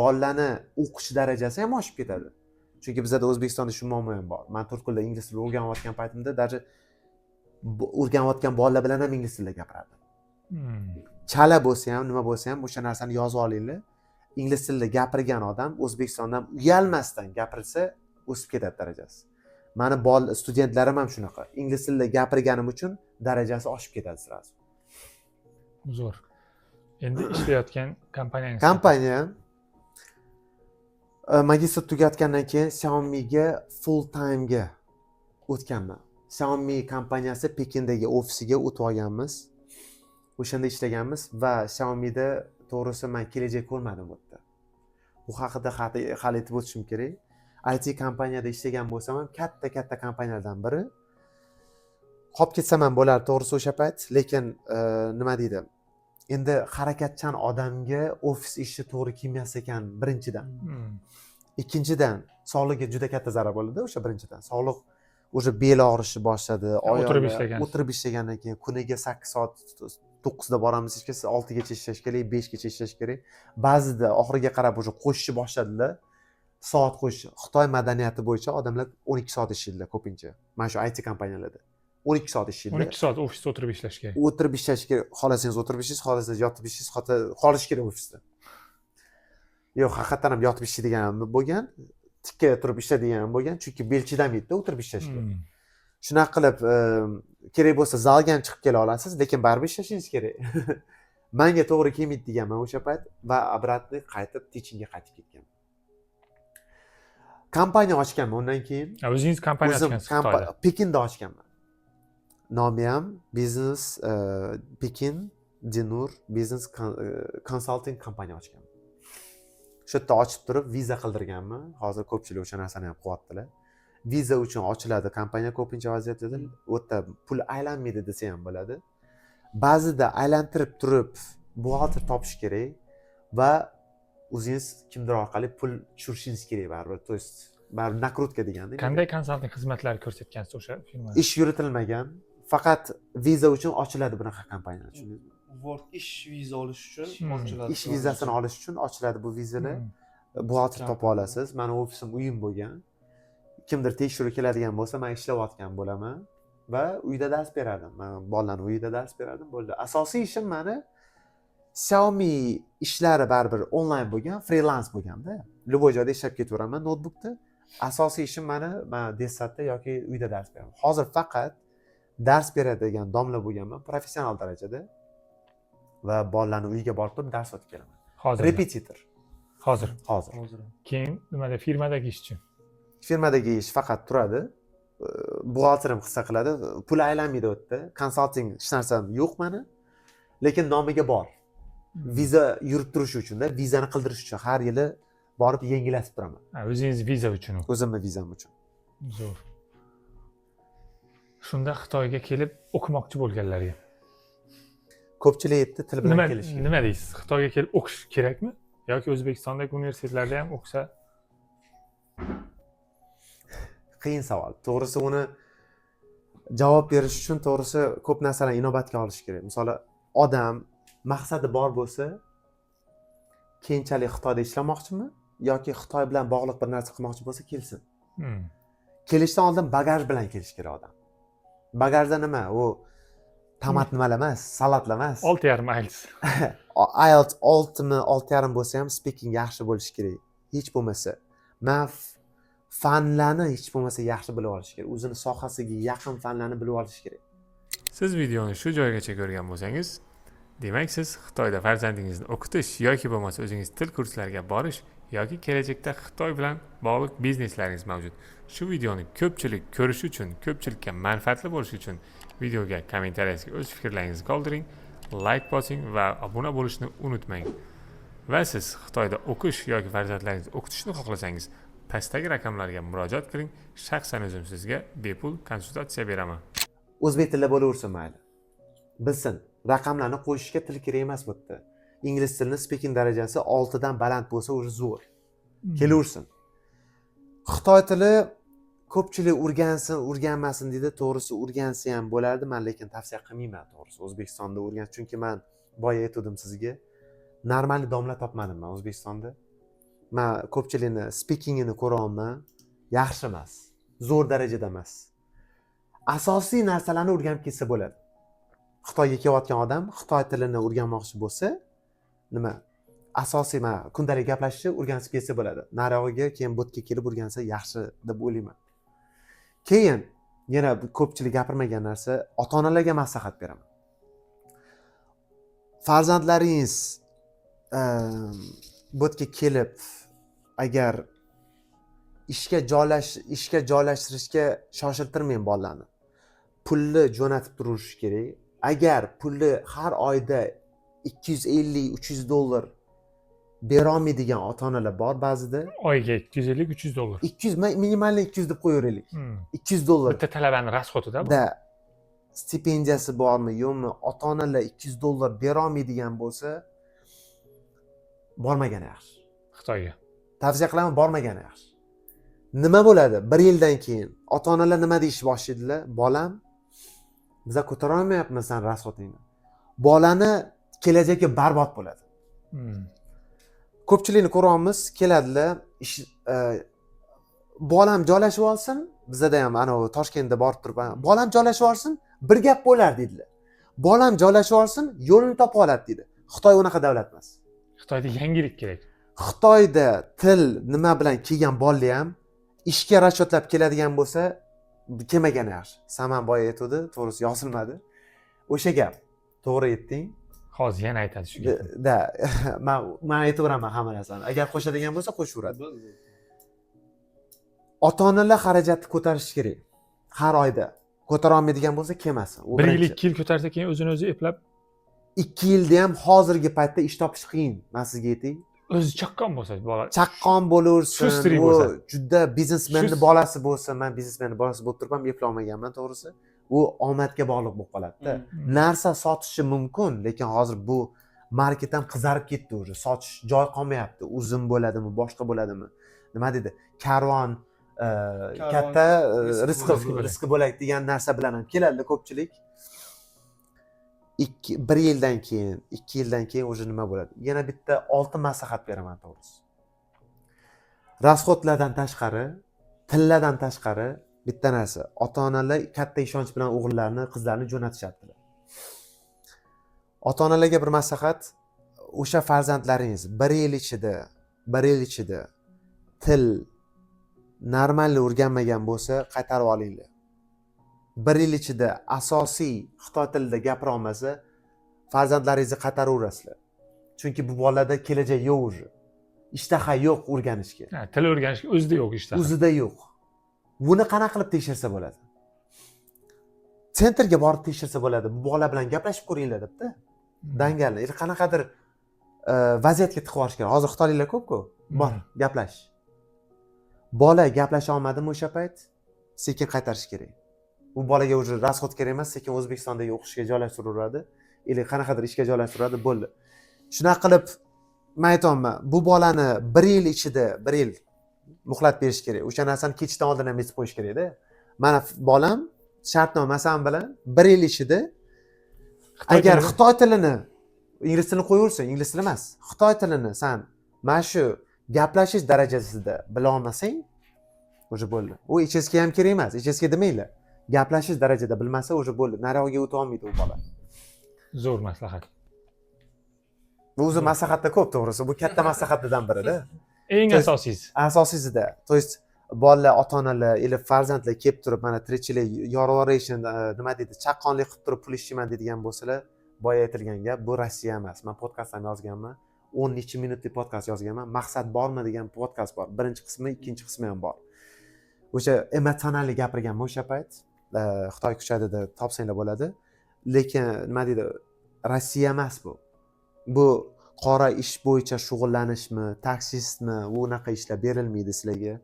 Bolalarni o'qish darajasi ham oshib ketadi. Chunki bizda O'zbekistonda shu muammo ham bor. Men turk tilida ingliz tilini o'rganayotgan paytimda даже o'rganayotgan bolalar bilan ham ingliz tilida gapirardim. Chala bo'lsa ham, nima bo'lsa ham o'sha narsani yozib olinglar. Ingliz tilida gapirgan odam O'zbekistondan uyalmasdan gapirsa, o'sib ketadi darajasi. Mani studentlarim ham shunaqa. Ingliz tilida gapirganim uchun darajasi oshib ketadi sirazu. Zo'r. Endi ishlayotgan kompaniyangiz. Kompaniya magistr tugatgandan keyin Xiaomi'ga full time ga o'tganman. Xiaomi kompaniyasi Pekindagi ofisiga o'tib olganmiz. O'shanda ishlaganmiz va Xiaomi'da to'g'risi men kelajak ko'rmadim bu yerda. Bu haqida hali aytib o'tishim kerak. IT kompaniyada ishlagan bo'lsam ham katta kompaniyalardan biri. Qolib ketsam ham bo'lar to'g'risi o'sha payt, lekin nima deydi? Endi harakatchan odamga ofis ishi to'g'ri kelmas ekan birinchidan. Ikkinchidan sog'lig'iga juda katta zarar bo'ladi o'sha birinchidan. Sog'liq o'sha bel og'rishi boshladi, o'tirib ishlagandan keyin kuniga 8 soat 9 da boramiz ishga, 6 gacha ishlash kerak, 5 gacha ishlash kerak. Ba'zida oxiriga qarab o'sha qo'shishni boshladilar. Soat qo'shish. Xitoy madaniyati bo'yicha odamlar 12 soat ishlaydilar ko'pincha. Mana shu IT kompaniyalarda 12 soat ishlaydilar. 12 soat ofisda o'tirib ishlash kerak. O'tirib ishlash kerak. Xohlasangiz o'tirib ishlaysiz, xohlasangiz yotib ishlaysiz, qolish kerak ofisda. Yo'q, haqiqatan ham yotib ishlaydigan ham bo'lgan, tikka turib ishlaydigan ham bo'lgan, chunki bel chidamaydi-da o'tirib ishlashga. Shunaqa qilib, kerak bo'lsa zalga ham chiqib kela olasiz, lekin baribir ishlashingiz kerak. Menga to'g'ri kelmaydi deganman o'sha payt va obratni qaytib teachingga qaytib ketganman. Kompaniya ochganman undan keyin. O'zingiz kompaniya ochgansiz Xitoyda. Pekinda ochganman. Nomi ham Business Pekin Dinur Business Consulting kompaniya ochganman. Shu yerda ochib turib viza qildirganman. Hozir ko'pchilik o'sha narsani ham qilyaptilar. Viza uchun ochiladi kompaniya ko'pincha vaziyatda. U yerda pul aylanmaydi desa ham bo'ladi. Ba'zida aylantirib turib buxgalter topish kerak va o'zingiz kimdir orqali pul tushirishingiz kerak baribir. To есть baribir nakrutka deganda. Qanday konsalting xizmatlar ko'rsatgansiz o'sha firmada? Ish yuritilmagan. Faqat viza uchun ochiladi bunaqa kompaniyalar, tushundingizmi? Work ish viza olish uchun ochiladi. Ish vizasini olish uchun ochiladi bu vizalar. Buxgalter topib olasiz. Meni ofisim uyim bo'lgan. Kimdir tekshiruv keladigan bo'lsa, men ishlayotgan bo'laman va uyda dars berardim. Men bolalarni uyida dars berardim, bo'ldi. Asosiy ishim meni Xiaomi ishlari baribir onlayn bo'lgan, freelans bo'lganda, любой joyda ishlab ketaveraman notebookda. Asosiy ishim men Desatda yoki uyda dars beraman. Hozir faqat dars beradigan domla bo'lganman, professional darajada va bolalarni uyiga borib turib dars o'tib kelaman. Hozir. Repetitor. Hozir. Hozir. Keyin nimada firmadagi ishchi? Firmadagi ish faqat turadi. buxgalterim hissa qiladi. Pul aylanmaydi u yerda. Konsalting hech narsam yo'q mani. Lekin nomiga bor. Viza yurib turish uchun-da, vizani qildirish uchun har yili borib yengillatib turaman. O'zingiz viza uchun u. O'zimni vizam uchun. Zo'r. Shunda Xitoyga kelib o'qimoqchi bo'lganlarga Ko'pchilik aytdi til bilan kelish. nima deysiz? Xitoyga kelib o'qish kerakmi? Yoki O'zbekistondagi universitetlarda ham o'qisa? Qiyin savol. To'g'risi uni javob berish uchun to'g'risi ko'p narsalarni inobatga olish kerak. Masalan, odam maqsadi bor bo'lsa, keyinchalik Xitoyda ishlamoqchimi yoki Xitoy bilan bog'liq bir narsa qilmoqchi bo'lsa, kelsin. Kelishdan oldin bagaj bilan kelish kerak odam. Bagajda nima? U tomat nimalar emas, salatlar emas. 6,5 IELTS. IELTS 6 mi, 6,5 bo'lsa ham speaking yaxshi bo'lishi kerak. Hech bo'lmasa, men fanlarni hech bo'lmasa yaxshi bilib olish kerak. O'zini sohasiga yaqin fanlarni bilib olish kerak. Siz videoni shu joygacha ko'rgan bo'lsangiz, demak siz Xitoyda farzandingizni o'qitish yoki bo'lmasa o'zingiz til kurslariga borish yoki kelajakda Xitoy bilan bog'liq bizneslaringiz mavjud. Shu videoni ko'pchilik ko'rishi uchun, ko'pchilikka manfaatli bo'lishi uchun videoga kommentariyasiga o'z fikrlaringizni qoldiring, like bosing va obuna bo'lishni unutmang. Va siz Xitoyda o'qish yoki farzandlaringizni o'qitishni xohlasangiz, pastdagi raqamlarga murojaat qiling. Shaxsan o'zim sizga bepul konsultatsiya beraman. O'zbek tilida bo'laversin mayli. Bilsin, raqamlarni qo'yishga til kerak emas bu yerda. Ingliz tilini speaking darajasi 6 dan baland bo'lsa, o'zi zo'r. Kelaversin. Xitoy tili ko'pchilik o'rgansin, o'rganmasin deydi. To'g'risi o'rgansa ham bo'lardi, men lekin tavsiya qilmayman to'g'risi. O'zbekistonda o'rgan, chunki men boya aytdim sizga, normal domla topmadim men O'zbekistonda. Men ko'pchilikni speakingini ko'ryapman, yaxshi emas, zo'r darajada emas. Asosiy narsalarni o'rganib ketsa bo'ladi. Xitoyga kelayotgan odam Xitoy tilini o'rganmoqchi bo'lsa, nima? Asosiy men kundalik gaplashishni o'rganib ketsa bo'ladi. Narog'iga keyin botga kelib o'rgansa yaxshi deb o'ylayman. Keyin yana ko'pchilik gapirmagan narsa, ota-onalarga maslahat beraman. Farzandlaringiz botga kelib agar ishga joylashtirishga shoshiltirmang bolalarni. Pulni jo'natib turish kerak. Agar pulni har oyda 250-300 dollar bera olmaydigan ota-onalar bor ba'zida. Oyiga 250-300 dollar. 200 minimalni 200 deb qo'yaveraylik. 200 dollar. Bitta talabani rasxotida bu. Da stipendiyasi bormi, yo'qmi, ota-onalar 200 dollar bera olmaydigan bo'lsa, bormagani yaxshi. Xitoyga. Tavsiya qilaman, bormagani yaxshi. Nima bo'ladi? 1 yildan keyin ota-onalar nima deyish boshlaydilar? Bolam, biz ko'tara olmayapmiz sen rasxotingni. Bolani kelajagi barbod bo'ladi. Ko'pchilikni ko'ryapmiz, keladilar, bolam joylashib olsin, bizda ham ana Toshkentda borib turib, bolam joylashib olsin, bir gap bo'lar dedilar. Bolam joylashib olsin, yo'lini topib oladi dedi. Xitoy unaqa davlat emas. Xitoyda yangilik kerak. Xitoyda til nima bilan kelgan bolalar ham ishga rashotlab keladigan bo'lsa, kelmagani yaxshi. Saman boya aytdi, to'g'risi yozilmadi. O'sha gap. To'g'ri aytding. Hozir yana aytadi shu gapni. Da, men aytaveraman hamma narsani. Agar qo'shadigan bo'lsa, qo'shaveradi. Ota-onalar xarajatni ko'tarish kerak. Har oyda. Ko'tara olmaydigan bo'lsa, kelmasin. 1 yil 2 yil ko'tarsa keyin o'zini o'zi eplab 2 yilda ham hozirgi paytda ish topish qiyin. Men sizga aytay. o'zi chaqqon bo'lsa bola. Chaqqon bo'laversin. Shustrik bo'lsa. Juda biznesmenning bolasi bo'lsa, men biznesmenning bolasi bo'lib turib ham eplolmaganman, to'g'risi. U omadga bog'liq bo'lib qoladi-da. Narsa sotishi mumkin, lekin hozir bu market ham qizarib ketdi o'zi. Sotish joy qolmayapti. Uzun bo'ladimi, boshqa bo'ladimi? Nima dedi? Karvon katta rizqi bo'lak degan narsa bilan ham keladi ko'pchilik. 1 yildan keyin, 2 yildan keyin o'zi nima bo'ladi? Yana bitta 6 maslahat beraman to'g'risi. Rasxotlardan tashqari, tillardan tashqari bitta narsa. Ota-onalar katta ishonch bilan o'g'illarini, qizlarini jo'natishyaptilar. Ota-onalarga bir maslahat, o'sha farzandlaringiz 1 yil ichida til normal o'rganmagan bo'lsa, qaytarib olinglar. 1 yil ichida asosiy Xitoy tilida gapira olmasa, farzandlaringizni qaytaraverasizlar. Chunki bu bolalarda kelajak yo'q o'zi. Ishtaha yo'q o'rganishga. Til o'rganishga o'zida yo'q ishtaha. O'zida yo'q. Buni qanaqa qilib tekshirsa bo'ladi? sentrga borib tekshirsa bo'ladi. Bu bola bilan gaplashib ko'ringlar debdi. Dangalni qanaqadir vaziyatga tiqib yuborish kerak. Hozir xitoyliklar ko'p-ku. Bor, gaplash. Bola gaplasha olmadimi o'sha payt? Sekin qaytarish kerak. Bu bolaga уже расход kerak emas, sekin O'zbekistondagi o'qishga joylashtiriladi. Или qanaqadir ishga joylashtiriladi, bo'ldi. Shunaqa qilib men aytayapman, bu bolani 1 yil ichida 1 yil muhlat berish kerak. O'sha narsani ketishdan oldin ham aytib qo'yish kerak-da. Mana bolam shartnomasam bilan 1 yil ichida agar xitoy tilini, ingliz tilini qo'yaversin, ingliz tili emas, xitoy tilini sen mana shu gaplashish darajasida bila olmasang, o'sha bo'ldi. U HSK ham kerak emas, HSK demanglar. Gaplashish darajada bilmasa o'sha bo'ldi. Nariyoqga o'ta olmaydi u bola. Zo'r maslahat. Bu o'zi maslahatda ko'p, to'g'risi. Bu katta maslahatlardan birida. Eng asosiysi. Asosiysi-da. To есть bolalar, ota-onalar, ilib farzandlar kelib turib, mana tirikchilik, yorvoration, nima deydi, chaqqonlik qilib turib pul ishlayman deydigan bo'lsalar, boya aytilgan gap, bu Rossiya emas. Men podkast ham yozganman. 10 necha minutlik podkast yozganman. Maqsad bormi degan podkast bor. Birinchi qismi, ikkinchi qismi ham bor. O'sha emotsionalli gapirganman o'sha payt. Xitoy kuchadi deb topsanglar bo'ladi. Lekin nima deydi, Rossiya emas bu. Bu qora ish bo'yicha shug'ullanishmi, taksistmi, unaqa ishlar berilmaydi sizlarga.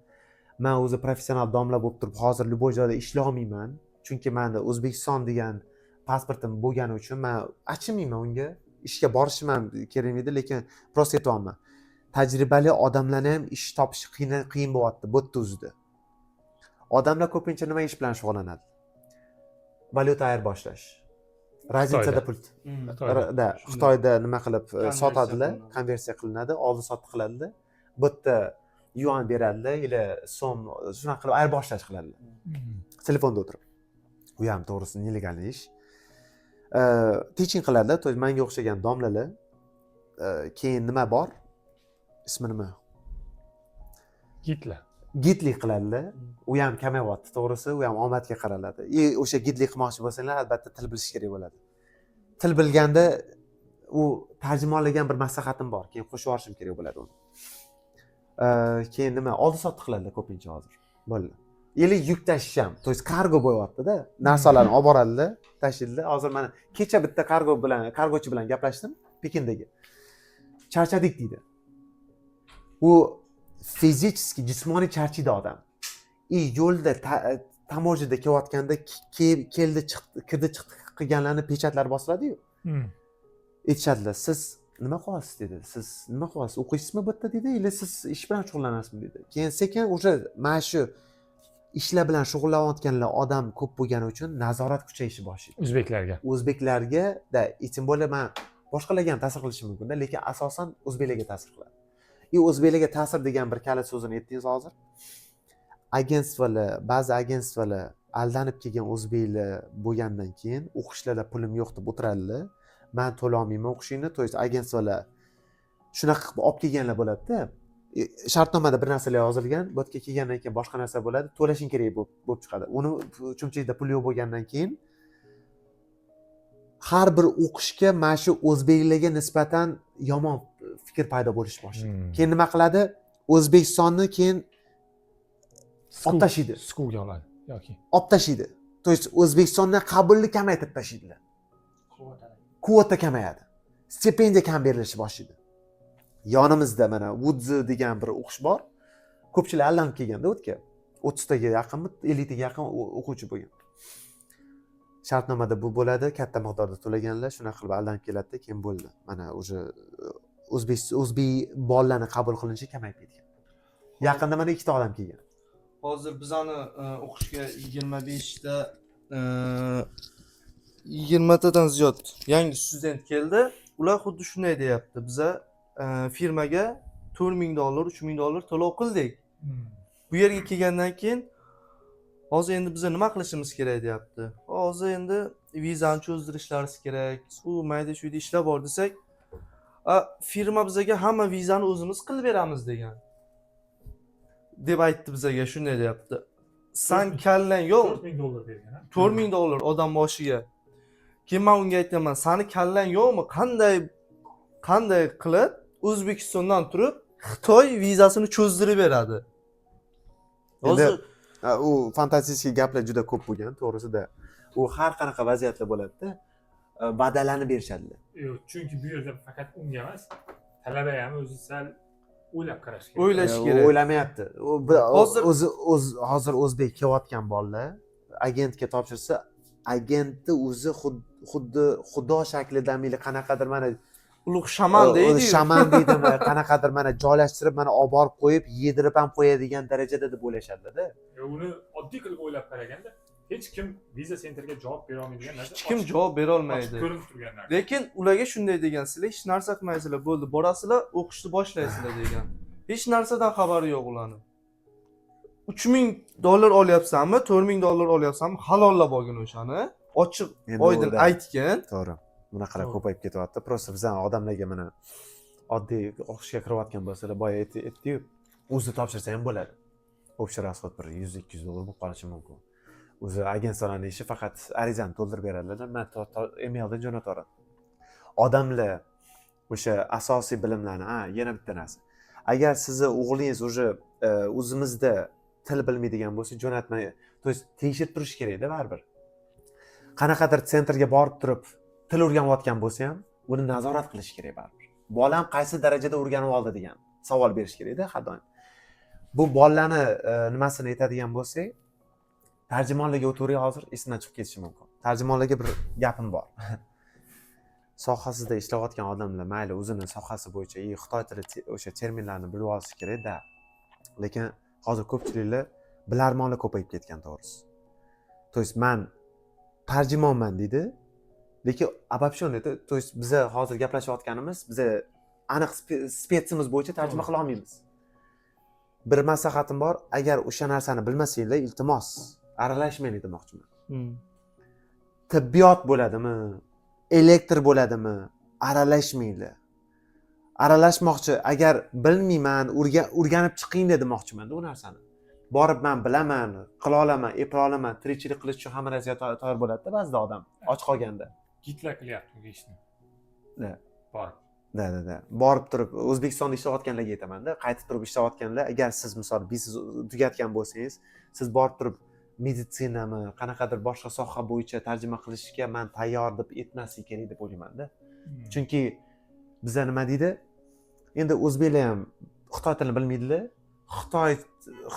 Men o'zi professional domla bo'lib turib, hozir любой joyda ishlay olmayman. Chunki menda O'zbekiston degan pasportim bo'lgani uchun men achimayman unga. Ishga borishim ham kerak edi, lekin prosta aytayapman. Tajribali odamlarni ham ish topish qiyin bo'lyapti, bo'tdi o'zida. Odamlar ko'pincha nima ish bilan shug'ullanadi? Valyuta ayirboshlash. Razницада pul. Xitoyda nima qilib sotadilar, konversiya qilinadi, oldi-sotdi qiladilar. Bu yerda yuan beradilar, ila so'm, shunaqa qilib ayirboshlash qiladilar. Telefonda o'tirib. Bu ham to'g'risi nelegal ish. Teaching qiladilar, to menga o'xshagan domlalar. Keyin nima bor? Ismi nima? Gidlik qiladilar. U ham kamayapti, to'g'risi, u ham omadga qaraladi. O'sha gidlik qilmoqchi bo'lsanglar, albatta til bilish kerak bo'ladi. Til bilganda u tarjimonlagan bir maslahatim bor, keyin qo'shib yuborishim kerak bo'ladi uni. Keyin nima? Oldi-sotdi qiladilar ko'pincha hozir. Bo'ldi. Eli yuk tashish ham, to есть kargo bo'lyapti-da. Narsalarni olib boradilar, tashiydilar. Hozir mana kecha bitta kargochi bilan gaplashdim Pekindagi. Charchadik deydi. U fizически, jismoniy charchaydi odam. Yo'lda tamojada kelayotganda keldi, chiqdi, kirdi, chiqdi qilganlarni pechatlari bosiladi-yu. Aytishadilar, siz nima qilyapsiz dedi. Siz nima qilyapsiz? O'qiysizmi bu yerda dedi, yoki siz ish bilan shug'ullanasizmi dedi. Keyin sekin o'sha mana shu ishlar bilan shug'ullanayotganlar odam ko'p bo'lgani uchun nazorat kuchayishi boshlaydi. O'zbeklarga da, tем более men boshqalarga ham ta'sir qilishi mumkin-da, lekin asosan o'zbeklarga ta'sir qiladi. O'zbeklarga ta'sir degan bir kalit so'zini aytdingiz hozir. Agentstvalar, ba'zi agentstvalar aldanib kelgan o'zbeklar bo'lgandan keyin o'qishlarda pulim yo'q deb o'tiradilar. Men to'la olmayman o'qishingni, to есть agentstvalar shunaqa qilib olib kelganlar bo'ladi-da. Shartnomada bir narsalar yozilgan, bu yerga kelgandan keyin boshqa narsa bo'ladi, to'lashing kerak bo'lib chiqadi. Uni uchinchilikda pul yo'q bo'lgandan keyin har bir o'qishga mana shu o'zbeklarga nisbatan yomon fikr paydo bo'lish boshlaydi. Keyin nima qiladi? O'zbekistonni keyin olib tashlaydi. Skuvga oladi yoki olib tashlaydi. To есть O'zbekistondan qabulni kamaytirib tashlaydilar. Kvota kamayadi. Stipendiya kam berilishi boshlaydi. Yonimizda mana Woods degan bir o'qish bor. Ko'pchilik allanib kelganda o'tga 30 taga yaqinmi, 50 taga yaqin o'quvchi bo'lgan. Shartnomada bu bo'ladi, katta miqdorda to'laganlar shunaqa qilib aldanib keladi, keyin bo'ldi. Mana o'sha o'zbek bolalarni qabul qilinishi kamayib ketgan. Yaqinda mana 2 ta odam kelgan. Hozir bizani o'qishga 25 ta 20 tadan ziyod yangi student keldi. Ular xuddi shunday deyapti. Biza firmaga $4000, $3000 to'lov qildik. Bu yerga kelgandan keyin hozir endi biza nima qilishimiz kerak deyapti. Hozir endi vizani cho'zdirishlariz kerak. U mayda shuyda ishlar bor desak, firma bizaga hamma vizani o'zimiz qilib beramiz degan. Deb aytdi bizaga, shunday deyapti. San kallang yo'q, $4000 bergan. $4000 odam boshiga. Keyin men unga aytaman, "Sani kallang yo'qmi? Qanday qilib O'zbekistondan turib Xitoy vizasini cho'zdirib beradi?" Hozir u fantastik gaplar juda ko'p bo'lgan, to'g'risida. u har qanaqa vaziyatda bo'ladida va'dalarni berishadilar. Yo'q, chunki bu yerda faqat unga emas, talaba ham o'zi sal o'ylab qarash kerak. O'ylash U kerak. o'ylamayapti. Hozir o'zbek kelayotgan bolalar agentga topshirsa, agentni o'zi xuddi xudo shaklida qanaqadir mana Ulug' shaman deydi. shaman deydimi, qanaqadir mana joylashtirib, mana olib borib qo'yib, yedirib ham qo'yadigan darajada deb o'ylashadi-da. Uni oddiy qilib o'ylab qaraganda, hech kim viza senterga javob bera olmaydigan narsa. Hech kim javob bera olmaydi. Ko'rinib turgan narsa. Lekin ularga shunday degan, sizlar hech narsa qilmaysizlar, bo'ldi, borasizlar, o'qishni boshlaysizlar degan. Hech narsadan xabari yo'q ularning. $3000 olyapsanmi, $4000 olyapsanmi, halollab olgin o'shani. Ochiq, oydin aytgin. To'g'ri. Bunaqalar ko'payib ketyapti. Prosta bizdan odamlarga mana oddiy o'qishga kirayotgan bo'lsalar, boya aytdi-yu, o'zi topshirsa ham bo'ladi. Общий расход bir $100-200 bo'lib qolishi mumkin. O'zi agentlarning ishi faqat arizani to'ldirib beradilar, men emaildan jo'nataman. Odamlar o'sha asosiy bilimlarni, yana bitta narsa. Agar sizni o'g'lingiz o'zimizda til bilmaydigan bo'lsa, jo'natmay, to есть tekshirib turish kerak-da baribir. Qanaqadir sentrga borib turib, til o'rganayotgan bo'lsa ham, uni nazorat qilish kerak baribir. Bolam qaysi darajada o'rganib oldi degan savol berish kerak-da har doim. Bu bolalarni nimasini aytadigan bo'lsak, tarjimonlarga o'tiring hozir, esimdan chiqib ketishi mumkin. Tarjimonlarga bir gapim bor. Sohasida ishlayotgan odamlar mayli o'zini sohasi bo'yicha xitoy tili o'sha terminlarni bilib olishi kerak-da. Lekin hozir ko'pchiliklar bilarmonlar ko'payib ketgan to'g'risi. To есть men tarjimonman deydi. Lekin обобщённый, то есть biz hozir gaplashayotganimiz, biz aniq spetsimiz bo'yicha tarjima qila olmaymiz. Bir maslahatim bor, agar o'sha narsani bilmasanglar, iltimos, aralashmang demoqchiman. Tibbiyot bo'ladimi, elektr bo'ladimi, aralashmanglar. Aralashmoqchi, agar bilmayman, o'rganib chiqing demoqchiman u narsani. Borib men bilaman, qila olaman, eplay olaman, tirikchilik qilish uchun hamma narsaga tayyor bo'ladi-da ba'zida odam, och qolganda. Gitlar qilyapti bu ishni. Borib. Da. Borib turib O'zbekistonda ishlayotganlarga aytaman-da, qaytib turib ishlayotganlar, agar siz misol biznes tugatgan bo'lsangiz, siz borib turib meditsinami, qanaqadir boshqa soha bo'yicha tarjima qilishga men tayyor deb aytmaslik kerak deb o'ylayman-da. Chunki bizda nima deydi? Endi o'zbeklar ham xitoy tilini bilmaydilar.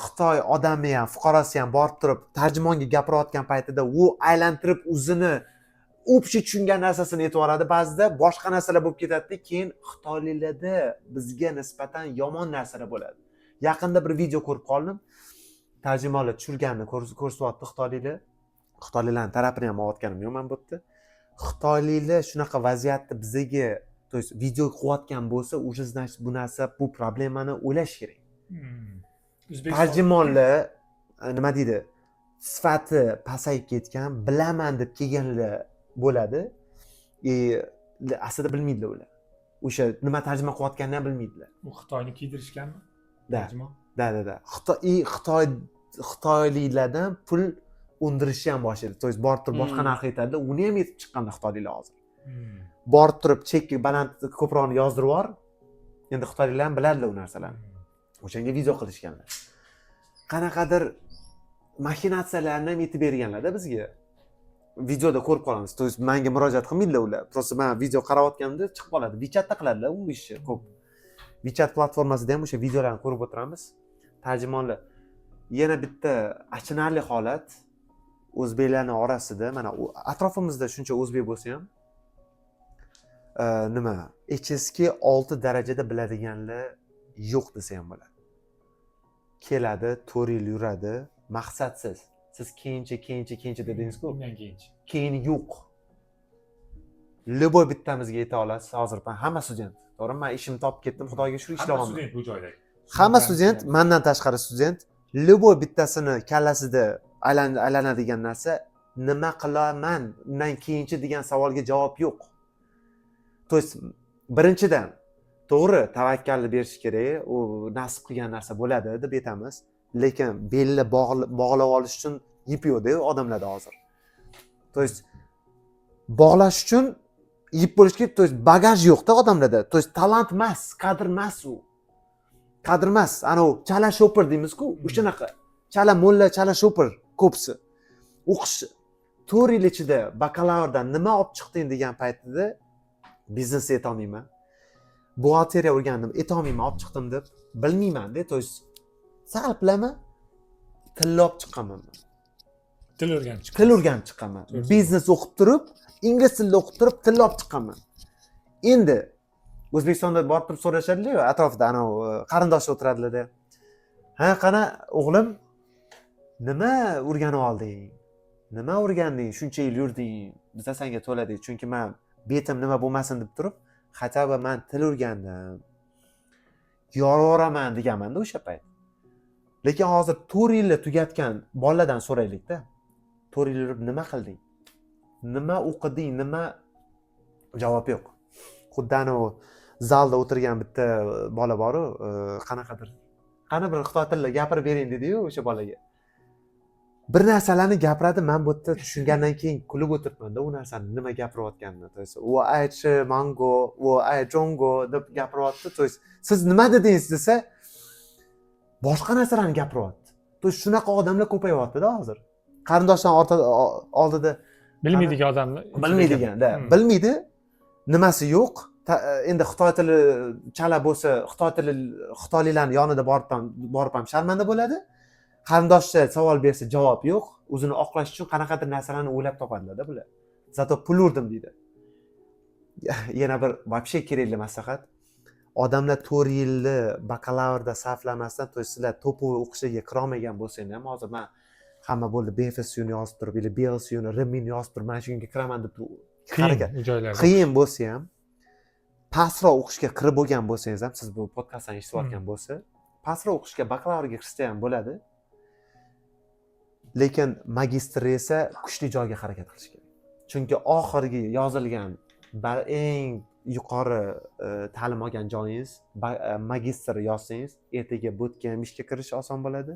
Xitoy odami ham, fuqarosi ham borib turib tarjimonga gapirayotgan paytida u aylantirib o'zini общий tushungan narsasini aytib yuboradi. Ba'zida boshqa narsalar bo'lib ketadi, keyin xitoyliklarda bizga nisbatan yomon narsalar bo'ladi. Yaqinda bir video ko'rib qoldim. Tarjimonlar tushirganini ko'rsatyapti xitoyliklar. Xitoyliklarning tarafini ham olayotganim yo'q men bu yerda. Xitoyliklar shunaqa vaziyatda bizga, to есть video qilayotgan bo'lsa, уже значит bu narsa, bu problemani o'ylash kerak. Tarjimonlar nima deydi? Sifati pasayib ketgan, bilaman deb kelganlar bo'ladi. Aslida bilmaydilar ular. O'sha nima tarjima qilayotganini ham bilmaydilar. U Xitoyni kiydirishganmi? Tarjimon. Da. Xitoyliklardan pul undirishni ham boshladi. To есть borib turib boshqa narx aytadi, uni ham yetib chiqqanda xitoyliklar hozir. Borib turib chekki baland ko'proqni yozdirib yubor. Endi xitoyliklar ham biladilar u narsalarni. O'shanga video qilishganlar. Qanaqadir maxinatsiyalarni ham aytib berganlar-da bizga. Videoda ko'rib qolamiz. To есть menga murojaat qilmaydilar ular. Prosta men video qarayotganimda chiqib qoladi. WeChatda qiladilar u ishni ko'p. WeChat platformasida ham o'sha videolarni ko'rib o'tiramiz. Tarjimonlar. Yana bitta achinarli holat o'zbeklarning orasida, mana atrofimizda shuncha o'zbek bo'lsa ham nima, HSK 6 darajada biladiganlar yo'q desa ham bo'ladi. Keladi, 4 yil yuradi, maqsadsiz. Siz keyinchi dedingiz-ku. Bundan keyinchi. Keyin yo'q. Любой bittamizga ayta olasiz hozir. Men hamma student. To'g'rimi? Men ishimni topib ketdim, Xudoga shukr ishlayapman. Student bu joyda. Hamma student, mendan tashqari student, любой bittasini kallasida aylanadigan narsa nima qilaman, undan keyinchi degan savolga javob yo'q. To есть birinchidan to'g'ri tavakkalni berish kerak, u nasib qilgan narsa bo'ladi deb aytamiz. Lekin belni bog'lab olish uchun ip yo'q-da odamlarda hozir. To есть bog'lash uchun ip bo'lish kerak, to есть bagaj yo'q-da odamlarda. To есть talant emas, qadr emas u. Qadr emas, ana u chala shopir deymiz-ku, o'shanaqa. Chala mulla, chala shopir ko'psi. O'qish 4 yil ichida bakalavrdan nima olib chiqding degan paytida biznesni etolmayman. Buxgalteriya o'rgandim, etolmayman, olib chiqdim deb bilmayman-da, to есть sal bilaman, tilni olib chiqqanman. Til o'rganib chiqdi. Til o'rganib chiqqanman. Biznes o'qib turib, ingliz tilida o'qib turib, tilni olib chiqqanman. Endi O'zbekistonda borib turib so'rashadilar-ku, atrofida anav qarindosh o'tiradilar-da. Ha, qana o'g'lim, nima o'rganib olding? Nima o'rganding? Shuncha yil yurding. Biz senga to'ladik, chunki men betim nima bo'lmasin deb turib, hatto men til o'rgandim. Yoraveraman deganman-da o'sha payt. Lekin hozir 4 yilni tugatgan bolalardan so'raylik-da. 4 yil yurib nima qilding? Nima o'qiding? Nima? Javob yo'q. Xuddi anav zalda o'tirgan bitta bola bor-ku, qanaqadir. Qani bir xitoy tilida gapirib bering dedi-yu o'sha bolaga. Bir narsalarni gapiradi, men bu yerda tushungandan keyin kulib o'tiribman-da u narsani nima gapirayotganini. To есть, u aychi mango, u ayjongo deb gapiryapti. To есть, siz nima dedingiz desa, boshqa narsalarni gapiryapti. To есть, shunaqa odamlar ko'payyapti-da hozir. Qarindoshlar oldida Bilmaydigan odamlar. bilmaydigan-da, bilmaydi. Nimasi yo'q. Endi xitoy tili chala bo'lsa, xitoyliklarning yonida borib ham sharmanda bo'ladi. Qarindoshcha savol bersa javob yo'q. O'zini oqlash uchun qanaqadir narsalarni o'ylab topadilar-da bular. Zato pul urdim deydi. Yana bir вообще kerakli maslahat. Odamlar 4 yilni bakalavrda sarflamasdan, to sizlar to'povoy o'qishga kira olmagan bo'lsangiz ham, hozir men hamma bo'ldi BFSUni yozib turib, yoki BLSUni, RMIni yozib turib, men shunga kiraman deb harakat. Qiyin bo'lsa ham, pastroq o'qishga kirib bo'lgan bo'lsangiz ham, siz bu podkastni eshitayotgan bo'lsa, pastroq o'qishga bakalavrga kirsa ham bo'ladi. Lekin magistr esa kuchli joyga harakat qilish kerak. Chunki oxirgi yozilgan eng yuqori ta'lim olgan joyingiz magistr yozsangiz, ertaga bo'tga ham ishga kirish oson bo'ladi.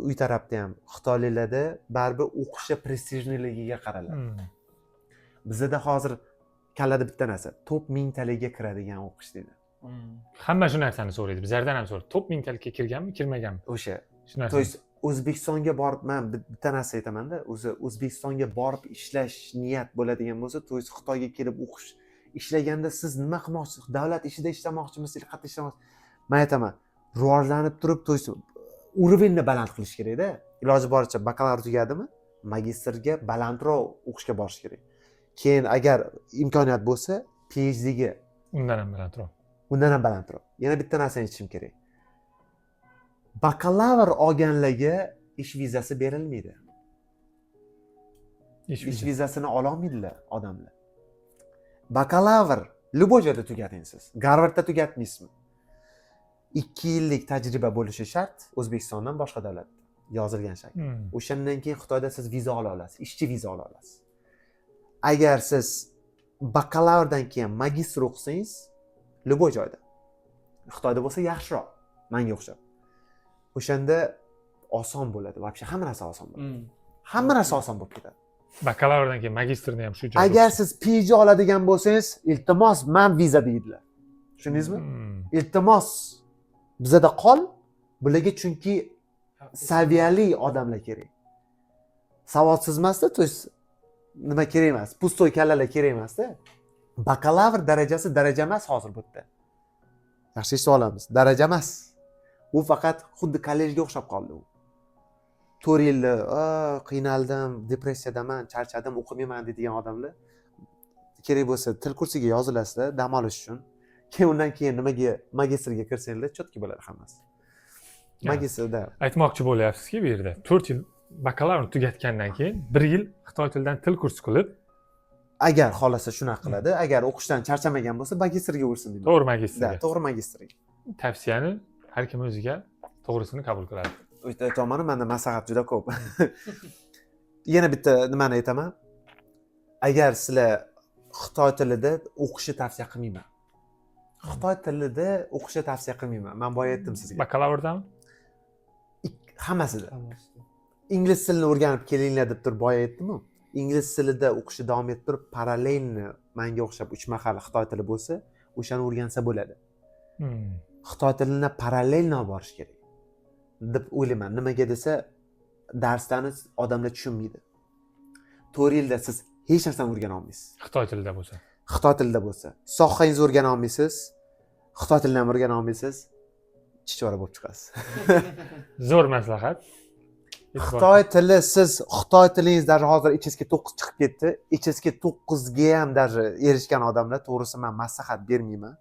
Uy tarafda ham xitoyliklarda baribir o'qishi prestijniligiga qaraladi. Bizda hozir kallada bitta narsa, top mingtalikka kiradigan o'qish deydi. Hamma shu narsani so'raydi. Bizlardan ham so'raydi. Top mingtalikka kirganmi, kirmaganmi? O'sha. Shu narsa. To есть O'zbekistonga borib, men bitta narsa aytaman-da, o'zi O'zbekistonga borib ishlash niyat bo'ladigan bo'lsa, to есть Xitoyga kelib o'qish, ishlaganda siz nima qilmoqchisiz? Davlat ishida ishlamoqchimisiz, qayerda ishlamoqchisiz? Men aytaman, rivojlanib turib, to есть уровеньni baland qilish kerak-da. Iloji boricha bakalavr tugadimi, magistrga balandroq o'qishga borish kerak. Keyin agar imkoniyat bo'lsa, PhD ga undan ham balandroq. Undan ham balandroq. Yana bitta narsani aytishim kerak. Bakalavr olganlarga ish vizasi berilmaydi. Ish vizasini ola olmaydilar odamlar. Bakalavr любой joyda tugating siz. Garvardda tugatmaysizmi? 2 yillik tajriba bo'lishi shart O'zbekistondan boshqa davlatda yozilgan shakl. O'shandan keyin Xitoyda siz viza ola olasiz, ishchi viza ola olasiz. Agar siz bakalavrdan keyin magistr o'qisangiz, любой joyda. Xitoyda bo'lsa yaxshiroq, menga o'xshab. O'shanda oson bo'ladi, вообще hamma narsa oson bo'ladi. Hamma narsa oson bo'lib ketadi. Bakalavrdan keyin magistrni ham shu joyda. Agar siz PhD oladigan bo'lsangiz, iltimos, men viza deydilar. Tushundingizmi? Iltimos bizada qol, bularga chunki saviyali odamlar kerak. Savodsiz emasda, to есть nima kerak emas, pustoy kallalar kerak emasda. Bakalavr darajasi daraja emas hozir bu yerda. Yaxshi eshitib olamiz, daraja emas. U faqat xuddi kollejga o'xshab qoldi u. 4 yil qiynaldim, depressiyadaman, charchadim, o'qimayman deydigan odamlar kerak bo'lsa til kursiga yozilasizlar dam olish uchun. Keyin undan keyin nimaga magistrga kirsanglar chotki bo'ladi hammasi. Magistrda aytmoqchi bo'lyapsizki, bu yerda 4 yil bakalavrni tugatgandan keyin 1 yil xitoy tilidan til kursi qilib, agar xolasa shunaqa qiladi, agar o'qishdan charchamagan bo'lsa magistrga o'rsin deyman. To'g'ri magistrga. To'g'ri magistrga. Tavsiyani har kim o'ziga to'g'risini qabul qiladi. Aytaman, menda maslahat juda ko'p. Yana bitta nimani aytaman. Agar sizlar xitoy tilida o'qishni tavsiya qilmayman. Xitoy tilida o'qishni tavsiya qilmayman. Men boya aytdim sizga. Bakalavrdanmi? Hammasida. Ingliz tilini o'rganib kelinglar deb turib boya aytdim-ku. Ingliz tilida o'qishni davom etib turib, parallelni menga o'xshab 3 mahal xitoy tili bo'lsa, o'shani o'rgansa bo'ladi. Xitoy tilini parallelni olib borish kerak deb o'ylayman. Nimaga desa, darslarni odamlar tushunmaydi. 4 yilda siz hech narsani o'rgana olmaysiz. Xitoy tilida bo'lsa. Xitoy tilida bo'lsa, sohangizni o'rgana olmaysiz, Xitoy tilini ham o'rgana olmaysiz, chichora bo'lib chiqasiz. Zo'r maslahat. Xitoy tili siz Xitoy tilingiz даже hozir ichingizga 9 chiqib ketdi. Ichingizga 9 ga ham даже erishgan odamlar, to'g'risi men maslahat bermayman.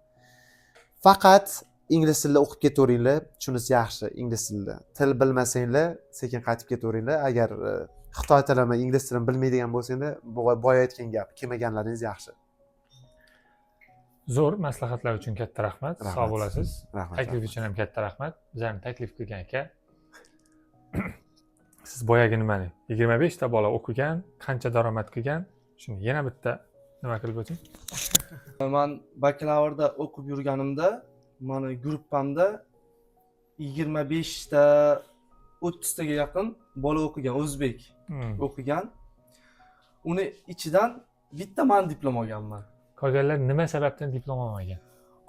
Faqat ingliz tilida o'qib ketaveringlar, shunisi yaxshi ingliz tilida. Til bilmasanglar, sekin qaytib ketaveringlar. Agar Xitoy tilini, ingliz tilini bilmaydigan bo'lsanglar, boya aytgan gap, kelmaganlaringiz yaxshi. Zo'r maslahatlar uchun katta rahmat. Rahmat. Sog' bo'lasiz. Rahmat. Taklif uchun ham katta rahmat. Bizlarni taklif qilgan aka. Siz boyagi nimani? 25 ta bola o'qigan, qancha daromad qilgan? Shuni yana bitta nima qilib o'ting? Men bakalavrda o'qib yurganimda, meni gruppamda 25 ta 30 taga yaqin bola o'qigan, o'zbek o'qigan. Uni ichidan bitta men diplom olganman. Qolganlar nima sababdan diplom olmagan?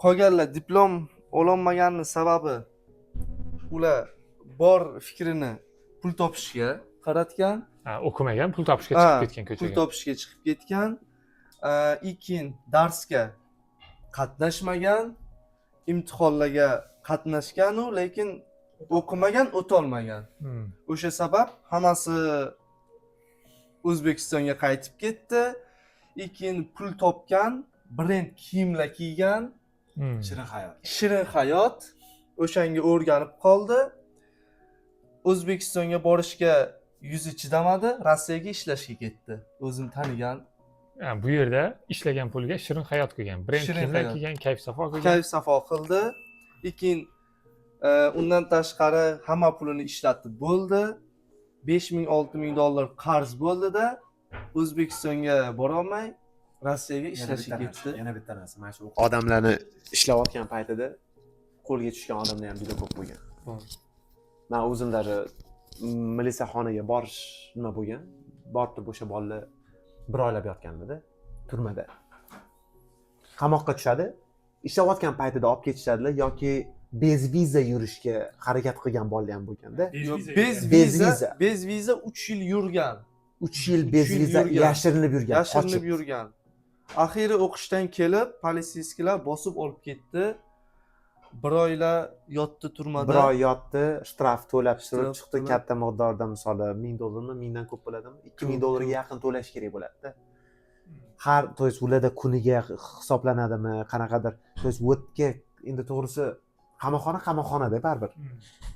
Qolganlar diplom ololmaganning sababi ular bor fikrini pul topishga qaratgan. O'qimagan, pul topishga chiqib ketgan Pul ko'chaga. topishga chiqib ketgan. Keyin darsga qatnashmagan, imtihonlarga qatnashgan, lekin o'qimagan, o'tolmagan. O'sha sabab hammasi O'zbekistonga qaytib ketdi. Keyin pul topgan, brend kiyimlar kiygan, Shirin hayot. shirin hayot o'shanga o'rganib qoldi. O'zbekistonga borishga yuzi chidamadi, Rossiyaga ishlashga ketdi. O'zim tanigan. Bu yerda ishlagan pulga shirin hayot qilgan. Brend Shirin kiyimlar hayot. kiygan, kayf safo qilgan. Kayf safo qildi. Keyin undan tashqari hamma pulini ishlatib bo'ldi. 5000-6000 dollar qarz bo'ldi-da, O'zbekistonga bora olmay, Rossiyaga ishlashga ketdi. Yana bitta narsa, mana shu odamlarni ishlayotgan paytida qo'lga tushgan odamlar ham juda ko'p bo'lgan. Men o'zim даже militsiyaxonaga borish nima bo'lgan? Borib turib o'sha bolalar bir oylab yotganmidi turmada. Qamoqqa tushadi. Ishlayotgan paytida olib ketishadilar yoki bez viza yurishga harakat qilgan bolalar ham bo'lganda. Bez viza 3 yil yurgan. 3 yil bez viza yashirinib yurgan. Yashirinib yurgan. Axiri o'qishdan kelib, politsiyskilar bosib olib ketdi. Bir oylar yotdi turmada. Bir oy yotdi, shtraf to'lab turib Shtraf chiqdi. to'lab. Katta miqdorda, misoli 1000 dollarmi, 1000 dan ko'p bo'ladimi? 2000 dollarga yaqin to'lash kerak bo'ladi-da. Har, to есть ularda kuniga hisoblanadimi, qanaqadir. To есть o'tga endi to'g'risi qamoqxona-da baribir.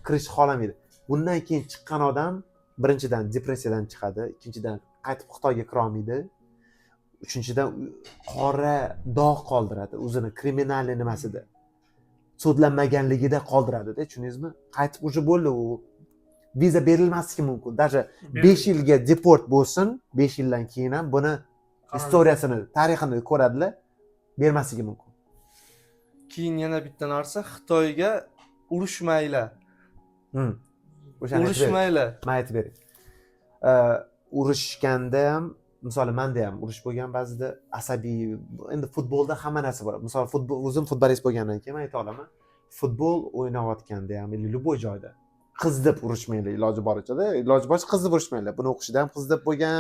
Kirishni xohlamaydi. Bundan keyin chiqqan odam birinchidan depressiyadan chiqadi, ikkinchidan qaytib Xitoyga kira olmaydi. Uchinchidan qora dog' qoldiradi o'zini kriminalniy nimasida. Sudlanmaganligida qoldiradi-da, tushundingizmi? Qaytib уже bo'ldi u viza berilmasligi mumkin. Даже 5 yilga deport bo'lsin, 5 yildan keyin ham buni istoriyasini, tarixini ko'radilar, bermasligi mumkin. Keyin yana bitta narsa, Xitoyga urushmaylar. O'shani Urushmaylar. men aytib beray. Urushganda ham, misoli menda ham urush bo'lgan ba'zida asabiy, endi futbolda hamma narsa bor. Misol futbol, o'zim futbolist bo'lgandan keyin men ayta olaman, futbol o'ynayotganda ham, любой joyda qiz deb urushmanglar iloji boricha-da, iloji boricha qiz deb urushmanglar. Buni o'qishda ham qiz deb bo'lgan,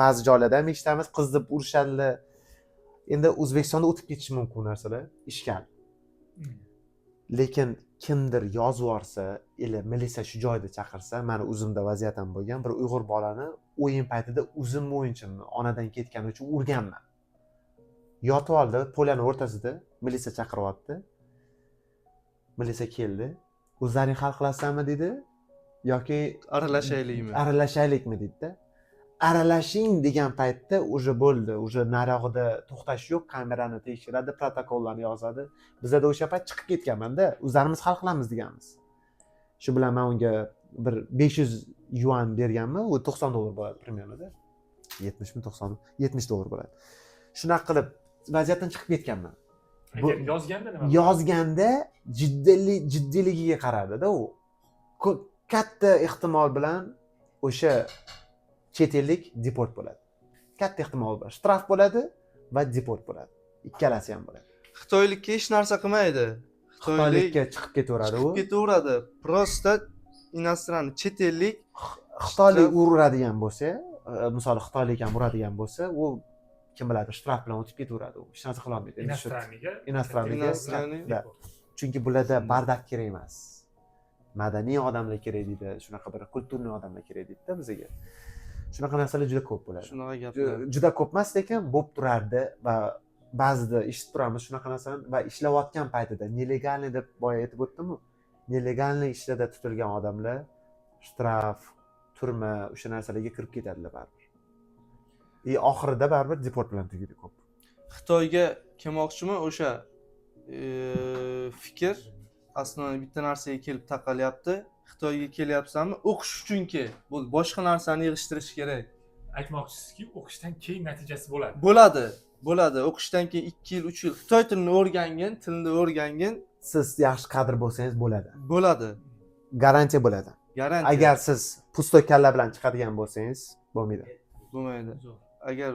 ba'zi joylarda ham eshitamiz qiz deb urushadilar. Endi O'zbekistonda o'tib ketishi mumkin bu narsalar, ishkal. Lekin kimdir yozib yorsa, militsiya shu joyda chaqirsa, meni o'zimda vaziyat ham bo'lgan, bir Uyg'ur bolani o'yin paytida o'zim o'yinchimni onadan ketgani uchun urganman. Yotib oldi, po'lani o'rtasida militsiya chaqiryapti. Militsiya keldi. O'zlaring hal qilasizmi dedi yoki aralashaylikmi dedi-da. Aralashing degan paytda уже bo'ldi, уже narog'ida to'xtash yo'q, kamerani tekshiradi, protokollarni yozadi. Bizda o'sha payt chiqib ketganman-da, o'zlarimiz hal qilamiz deganmiz. Shu bilan men unga bir 500 yuan berganman, u 90 dollar bo'ladi примерно-da. 70 mi 90 mi? 70 dollar bo'ladi. Shunaqa qilib vaziyatdan chiqib ketganman. Agar yozganda nima? Yozganda jiddiyligiga qaradi-da u. Katta ehtimol bilan o'sha chet ellik deport bo'ladi. Katta ehtimol bor. Shtraf bo'ladi va deport bo'ladi. Ikkalasi ham bo'ladi. Xitoylikka hech narsa qilmaydi. Xitoylikka chiqib ketaveradi u. Chiqib ketaveradi. Prosta inostraniy chet ellik Xitoylik uradigan bo'lsa, misol xitoylik ham uradigan bo'lsa u kim biladi shtraf bilan o'tib ketaveradi u hech narsa qilolmaydi Inostraniga inostraniga Inostraniy. da. Chunki bularda bardak kerak emas madaniy odamlar kerak deydi shunaqa bir kulturniy odamlar kerak deydida bizga shunaqa narsalar juda ko'p bo'ladi Shunaqa gaplar. juda ko'p emas lekin bo'lib turardi va ba'zida eshitib turamiz shunaqa narsani va ishlayotgan paytida nelegalniy deb boya aytib o'tdimu nelegalniy ishlarda tutilgan odamlar shtraf turma o'sha narsalarga kirib ketadilar baribir oxirida baribir deport bilan tugaydi ko'p Xitoyga kelmoqchiman o'sha fikr aslida bitta narsaga kelib taqalyapti. Xitoyga kelyapsanmi? O'qish uchun kel. Bu boshqa narsani yig'ishtirish kerak. aytmoqchisizki o'qishdan keyin natijasi bo'ladi. Bo'ladi. O'qishdan keyin 2 yil, 3 yil Xitoy tilini o'rgangin, tilni o'rgangin, siz yaxshi kadr bo'lsangiz bo'ladi bo'ladi. garantiya bo'ladi Garantiya. agar siz pustoy kalla bilan chiqadigan bo'lsangiz bo'lmaydi bo'lmaydi. Zo'r. Agar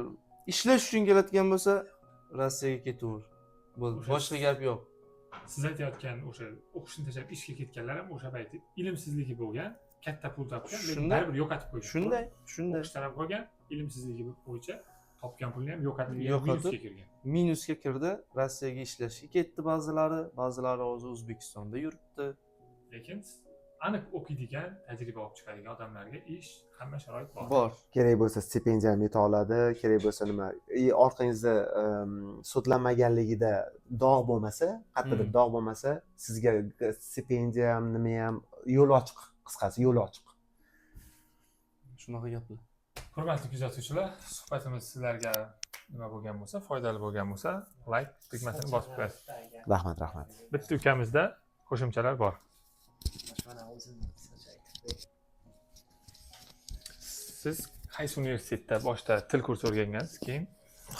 ishlash uchun keladigan bo'lsa, Rossiyaga ketaver. Bo'ldi. Boshqa gap yo'q. Siz aytayotgan o'sha o'qishni tashlab ishga ketganlar ham o'sha payt ilmsizligi bo'lgan, katta pul topgan, lekin Shunday. baribir yo'qotib qo'ygan. Shunday. O'qishdan ham qolgan, ilmsizligi bo'yicha topgan pulni ham yo'qotib Yo'qotib. minusga kirgan. Minusga kirdi, Rossiyaga ishlashga ketdi ba'zilari hozir O'zbekistonda yuribdi. Lekin aniq o'qiydigan, tajriba olib chiqadigan odamlarga ish, hamma sharoit bor. Bor. kerak bo'lsa stipendiya ham yeta oladi kerak bo'lsa nima orqangizda sudlanmaganligida dog' bo'lmasa qayerda bir dog' bo'lmasa sizga stipendiya ham nima ham yo'l ochiq qisqasi yo'l ochiq Shunaqa gaplar. Hurmatli kuzatuvchilar, suhbatimiz sizlarga nima bo'lgan bo'lsa, foydali bo'lgan bo'lsa, like tugmasini bosib qo'yasiz. rahmat Bitta ukamizda qo'shimchalar bor. Siz qaysi universitetda boshida til kursi o'rgangansiz, keyin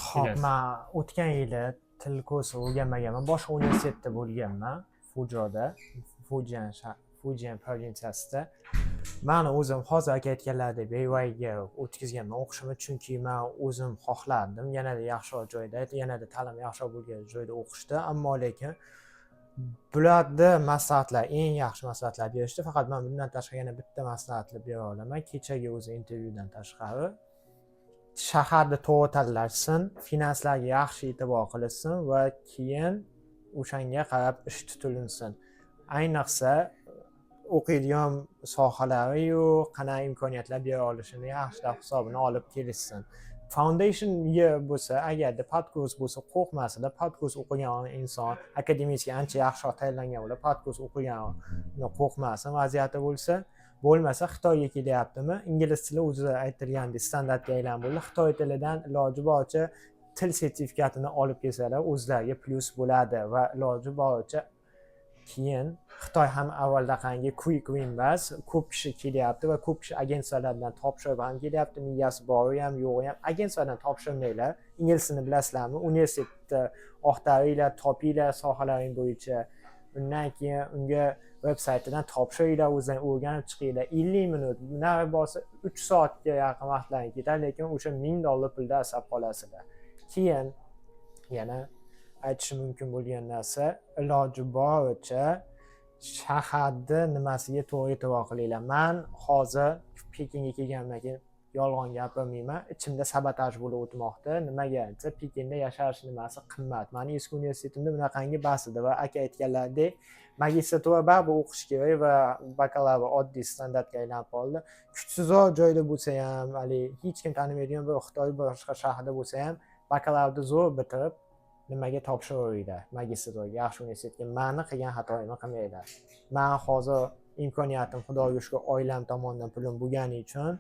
Xo'p, men o'tgan yili til kursi o'rganmaganman. Boshqa universitetda bo'lganman, Fujoda, Fujian provinsiyasida. Meni o'zim hozir aka aytganlaridek BYga o'tkazganman o'qishimni, chunki men o'zim xohlardim yanada yaxshiroq joyda, yanada ta'lim yaxshiroq bo'lgan joyda o'qishda, ammo lekin bularda maslahatlar, eng yaxshi maslahatlar berishdi. Faqat men bundan tashqari yana bitta maslahatni bera olaman. Kechagi o'zi intervyudan tashqari shaharda to'g'ri tanlashsin, finanslarga yaxshi e'tibor qilinsin va keyin o'shanga qarab ish tutilinsin. Ayniqsa o'qiydigan sohalari-yu qanday imkoniyatlar bera olishini yaxshilab hisobini olib kelishsin. Foundation bo'lsa, agarda podkurs bo'lsa, qo'rqmasida podkurs o'qigan inson akademiyasiga ancha yaxshiroq tayyorlangan bo'lsa, podkurs o'qiganini qo'rqmasin vaziyati bo'lmasa Xitoyga kelyaptimi? Ingliz tili o'zi aytilgandek standartga aylanib bo'ldi. Xitoy tilidan iloji boricha til sertifikatini olib kelsalar o'zlariga plyus bo'ladi va iloji boricha keyin Xitoy ham avvaldaqangi quick win emas, ko'p kishi kelyapti va ko'p kishi agentsiyalardan topshirib ham kelyapti. Miyasi bori ham, yo'g'i ham agentsiyalardan topshirmanglar. Ingliz tilini bilasizlarmi? Universitetda oqtaringlar, topinglar sohalaring bo'yicha. Undan keyin unga veb-saytidan topshiringlar, o'zinglar o'rganib chiqinglar. 50 minut, nari bo'lsa 3 soatga yaqin vaqtlaring ketadi, lekin o'sha $1000 pulda asrab qolasizlar. Keyin yana aytishim mumkin bo'lgan narsa, iloji boricha shaharda nimasiga to'g'ri e'tibor qilinglar. Men hozir Pekinga kelganimdan keyin yolg'on gapirmayman, ichimda sabotaj bo'lib o'tmoqda. Nimaga desa, Pekinda yashash nimasi qimmat. Meni eski universitetimda bunaqangi bas edi va aka aytganlaridek, magistratura baribir o'qish kerak va bakalavr oddiy standartga aylanib qoldi. Kuchsizroq joyda bo'lsa ham, hech kim tanimaydigan bir Xitoy boshqa shaharda bo'lsa ham, bakalavrni zo'r bitirib nimaga topshiraveringlar, magistraturaga, yaxshi universitetga. Meni qilgan xatoyimni qilmanglar. Men hozir imkoniyatim, xudoga shukr, oilam tomonidan pulim bo'lgani uchun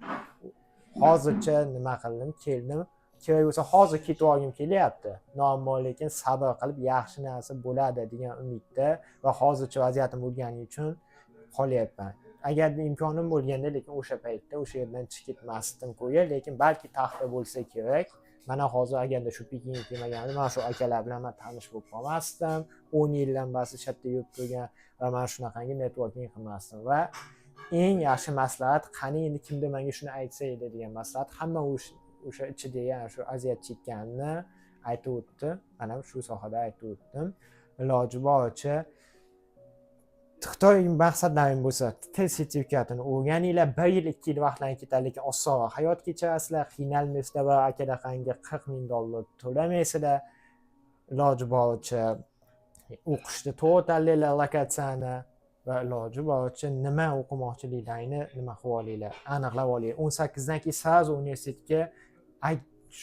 hozircha nima qildim, keldim. Kerak bo'lsa hozir ketib olgim kelyapti. Ammo lekin sabr qilib yaxshi narsa bo'ladi degan umidda va hozircha vaziyatim bo'lgani uchun qolyapman. Agar imkonim bo'lganda, lekin o'sha paytda o'sha yerdan chiqib ketmasdim qo'ya, lekin balki taxta bo'lsa kerak. Mana hozir agarda shu Pekinga kelmaganimda, mana shu akalar bilan men tanish bo'lib qolmasdim. 10 yildan beri chatda yurib turgan va men shunaqangi networking qilmasdim va eng yaxshi maslahat qani endi kimdir menga shuni aytsa edi degan maslahat, hamma o'sha ichida ham shu aziyat chekkanini aytib o'tdi. Mana shu sohada aytib o'tdim. Iloji boricha Xitoy maqsadlaring bo'lsa, til sertifikatini o'rganinglar, 1 yil, 2 yil vaqtlaring ketadi, lekin osonroq hayot kechirasizlar, qiynalmaysizlar va aka-aqangga $40,000 to'lamaysizlar. Iloji boricha o'qishni to'g'ri tanlaylar lokatsiyani va iloji boricha nima o'qimoqchiliklaringni nima qilib olinglar, aniqlab olinglar. 18 dan keyin sразу universitetga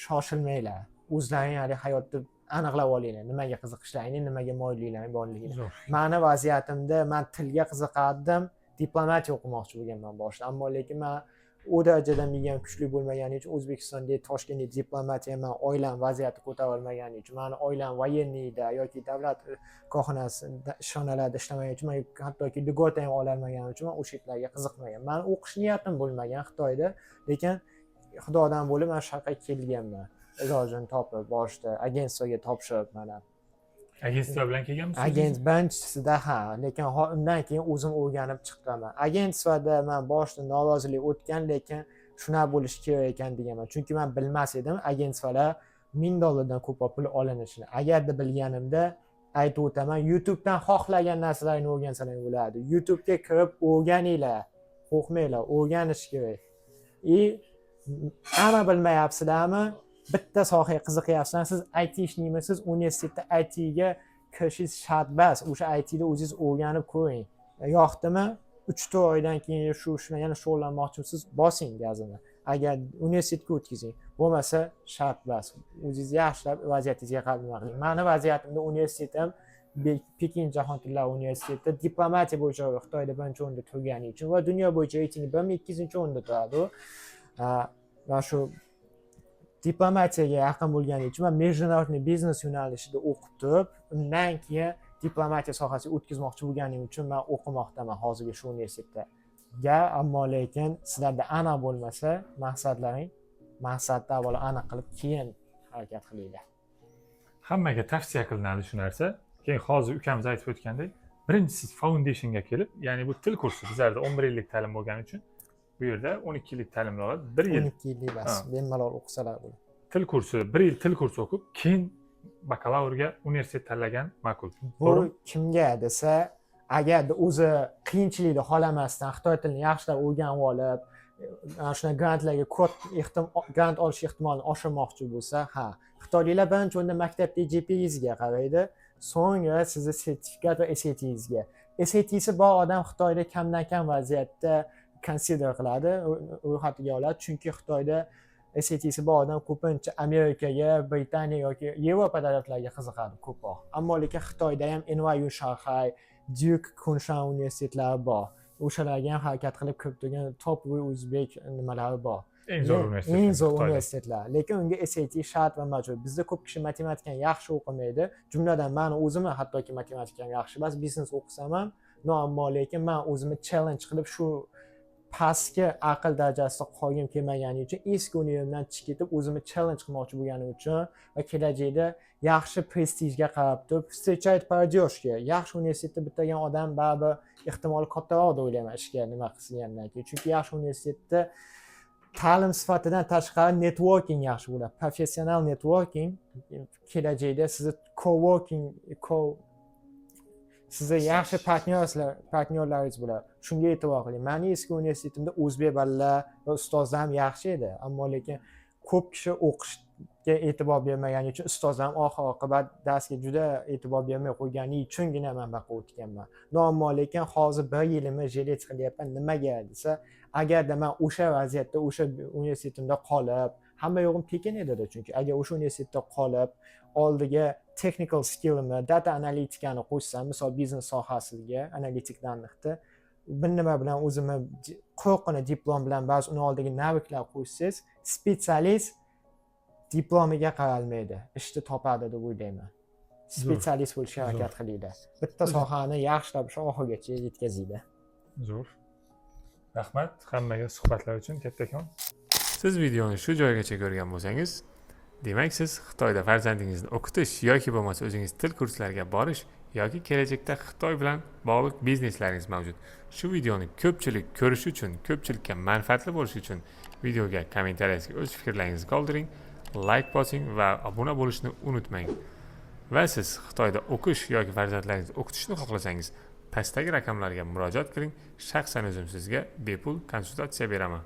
shoshilmanglar. O'zlaring hali hayotda aniqlab olinglar, nimaga qiziqishlaringni, nimaga moyilliklaring borligini. Zo'r. Mani vaziyatimda men tilga qiziqardim, diplomatiya o'qimoqchi bo'lganman boshida, ammo lekin men u darajada miyam kuchli bo'lmagani uchun O'zbekistonda, Toshkentda diplomatiya men oilam vaziyati ko'tara olmagani uchun, meni oilam voyenniyda yoki davlat korxonasida ishxonalarda ishlamagan uchun, men hattoki lьгота ham ola olmaganim uchun men o'sha yerlarga qiziqmagan. Men o'qish niyatim bo'lmagan Xitoyda, lekin xudodan bo'lib men shu yoqqa kelganman. Ilojini topib boshida agentstvaga topshirib mana. Agentstva bilan kelganmisiz? Agent birinchisi,da ha, lekin undan keyin o'zim o'rganib chiqqanman. Agentstvada men boshida norozilik o'tgan, lekin shunaqa bo'lishi kerak ekan deganman. Chunki men bilmas edim agentstvalar $1000 dan ko'proq pul olinishini. Agarda bilganimda aytib o'taman, YouTubedan xohlagan narsalaringni o'rgansalar bo'ladi. YouTube'ga kirib o'rganinglar, qo'rqmanglar, o'rganish kerak. Hamma bilmayapsizlarmi? Bitta sohaga qiziqyapsizlar, siz IT ishlaymisiz, universitetda IT ga kirishingiz shart emas. O'sha IT da o'zingiz o'rganib ko'ring. Yoqdimi? 3-4 oydan keyin shu ishni yana shug'ullanmoqchisiz, bosing gazini. Agar universitetga o'tkazing. Bo'lmasa shart emas. O'zingiz yaxshilab vaziyatingizga qarab qiling. Meni vaziyatimda universitetim Pekin Jahon tillari universitetida diplomatiya bo'yicha Xitoyda birinchi o'rinda turgani uchun va dunyo bo'yicha reytingi 1200-o'rinda turadi. Va shu diplomatiyaga yaqin bo'lgani uchun men международный biznes yo'nalishida o'qib turib, undan keyin diplomatiya sohasiga o'tkazmoqchi bo'lganim uchun men o'qimoqdaman hozirgi shu universitetda. Ammo lekin sizlarda aniq bo'lmasa, maqsadni avvalo aniq qilib, keyin harakat qilinglar. Hammaga tavsiya qilinadi shu narsa. Keyin hozir ukamiz aytib o'tgandek, birinchi siz foundationga kelib, ya'ni bu til kursi bizlarda 11 yillik ta'lim bo'lgani uchun bu yerda 12 yillik ta'limni oladi. 1 yil 12 yillik emas, bemalol o'qisalar bo'ladi. Til kursi, 1 yil til kursi o'qib, keyin bakalavrga universitet tanlagan ma'qul. Bu kimga desa, agarda o'zi qiyinchilikni xohlamasdan Xitoy tilini yaxshilab o'rganib olib, ana shuna grantlarga grant olish ehtimolini oshirmoqchi bo'lsa, ha, xitoyliklar birinchi o'rinda maktabda GPA'ingizga qaraydi, so'ngra sizni sertifikat va SAT'ingizga. SAT'si bor odam Xitoyda kamdan kam vaziyatda consider qiladi, ro'yxatiga oladi, chunki Xitoyda SAT'si bor odam ko'pincha Amerikaga, Britaniya yoki Yevropa davlatlariga qiziqadi ko'proq. Ammo lekin Xitoyda ham NYU Shanghai, Duke Kunshan universitetlari bor. O'shalarga ham harakat qilib kirib turgan top o'zbek nimalari bor. Eng zo'r universitet. Eng zo'r universitetlar. Lekin unga SAT shart va majbur. Bizda ko'p kishi matematikani yaxshi o'qimaydi. Jumladan men o'zim hattoki matematikam yaxshi emas, biznes o'qisam ham, ammo lekin men o'zimni challenge qilib shu pastki aql darajasida qolgim kelmagani uchun eski universitetdan chiqib ketib o'zimni challenge qilmoqchi bo'lganim uchun va kelajakda yaxshi prestijga qarab turib встречать молодежьga yaxshi universitetda bitirgan odam baribir ehtimoli kattaroq deb o'ylayman ishga nima qilgandan keyin. Chunki yaxshi universitetda ta'lim sifatidan tashqari networking yaxshi bo'ladi. Professional networking kelajakda sizni sizga yaxshi partnyorlaringiz bo'ladi. Shunga e'tibor qiling. Meni eski universitetimda o'zbek bolalar va ustozlar ham yaxshi edi, ammo lekin ko'p kishi o'qishga e'tibor bermagani uchun ustozlarim oxir-oqibat darsga juda e'tibor bermay qo'ygani uchungina men bu yoqqa o'tganman. Ammo lekin hozir 1 yilimni jilet qilyapman. Nimaga desa, agarda men o'sha vaziyatda, o'sha universitetimda qolib, hamma yo'g'im Pekin edi-da, chunki agar o'sha universitetda qolib, oldiga technical skillimni, data analitikani qo'shsam, misol biznes sohasiga analitiklarni bir nima bilan o'zimni qo'rqqina diplom bilan ba'zi uni oldiga naviklar qo'shsangiz, spetsialist diplomiga qaralmaydi, ishni topadi deb o'ylayman. Spetsialist bo'lishga harakat qilinglar. Bitta sohani yaxshilab shu oxirigacha yetkazinglar. Zo'r. Rahmat hammaga suhbatlar uchun kattakon. Siz videoni shu joygacha ko'rgan bo'lsangiz, demak siz Xitoyda farzandingizni o'qitish yoki bo'lmasa o'zingiz til kurslariga borish yoki kelajakda Xitoy bilan bog'liq bizneslaringiz mavjud. Shu videoni ko'pchilik ko'rish uchun, ko'pchilikka manfaatli bo'lishi uchun videoga kommentariyasiga o'z fikrlaringizni qoldiring, like bosing va obuna bo'lishni unutmang. Va siz Xitoyda o'qish yoki farzandlaringizni o'qitishni xohlasangiz, pastdagi raqamlarga murojaat qiling. Shaxsan o'zim sizga bepul konsultatsiya beraman.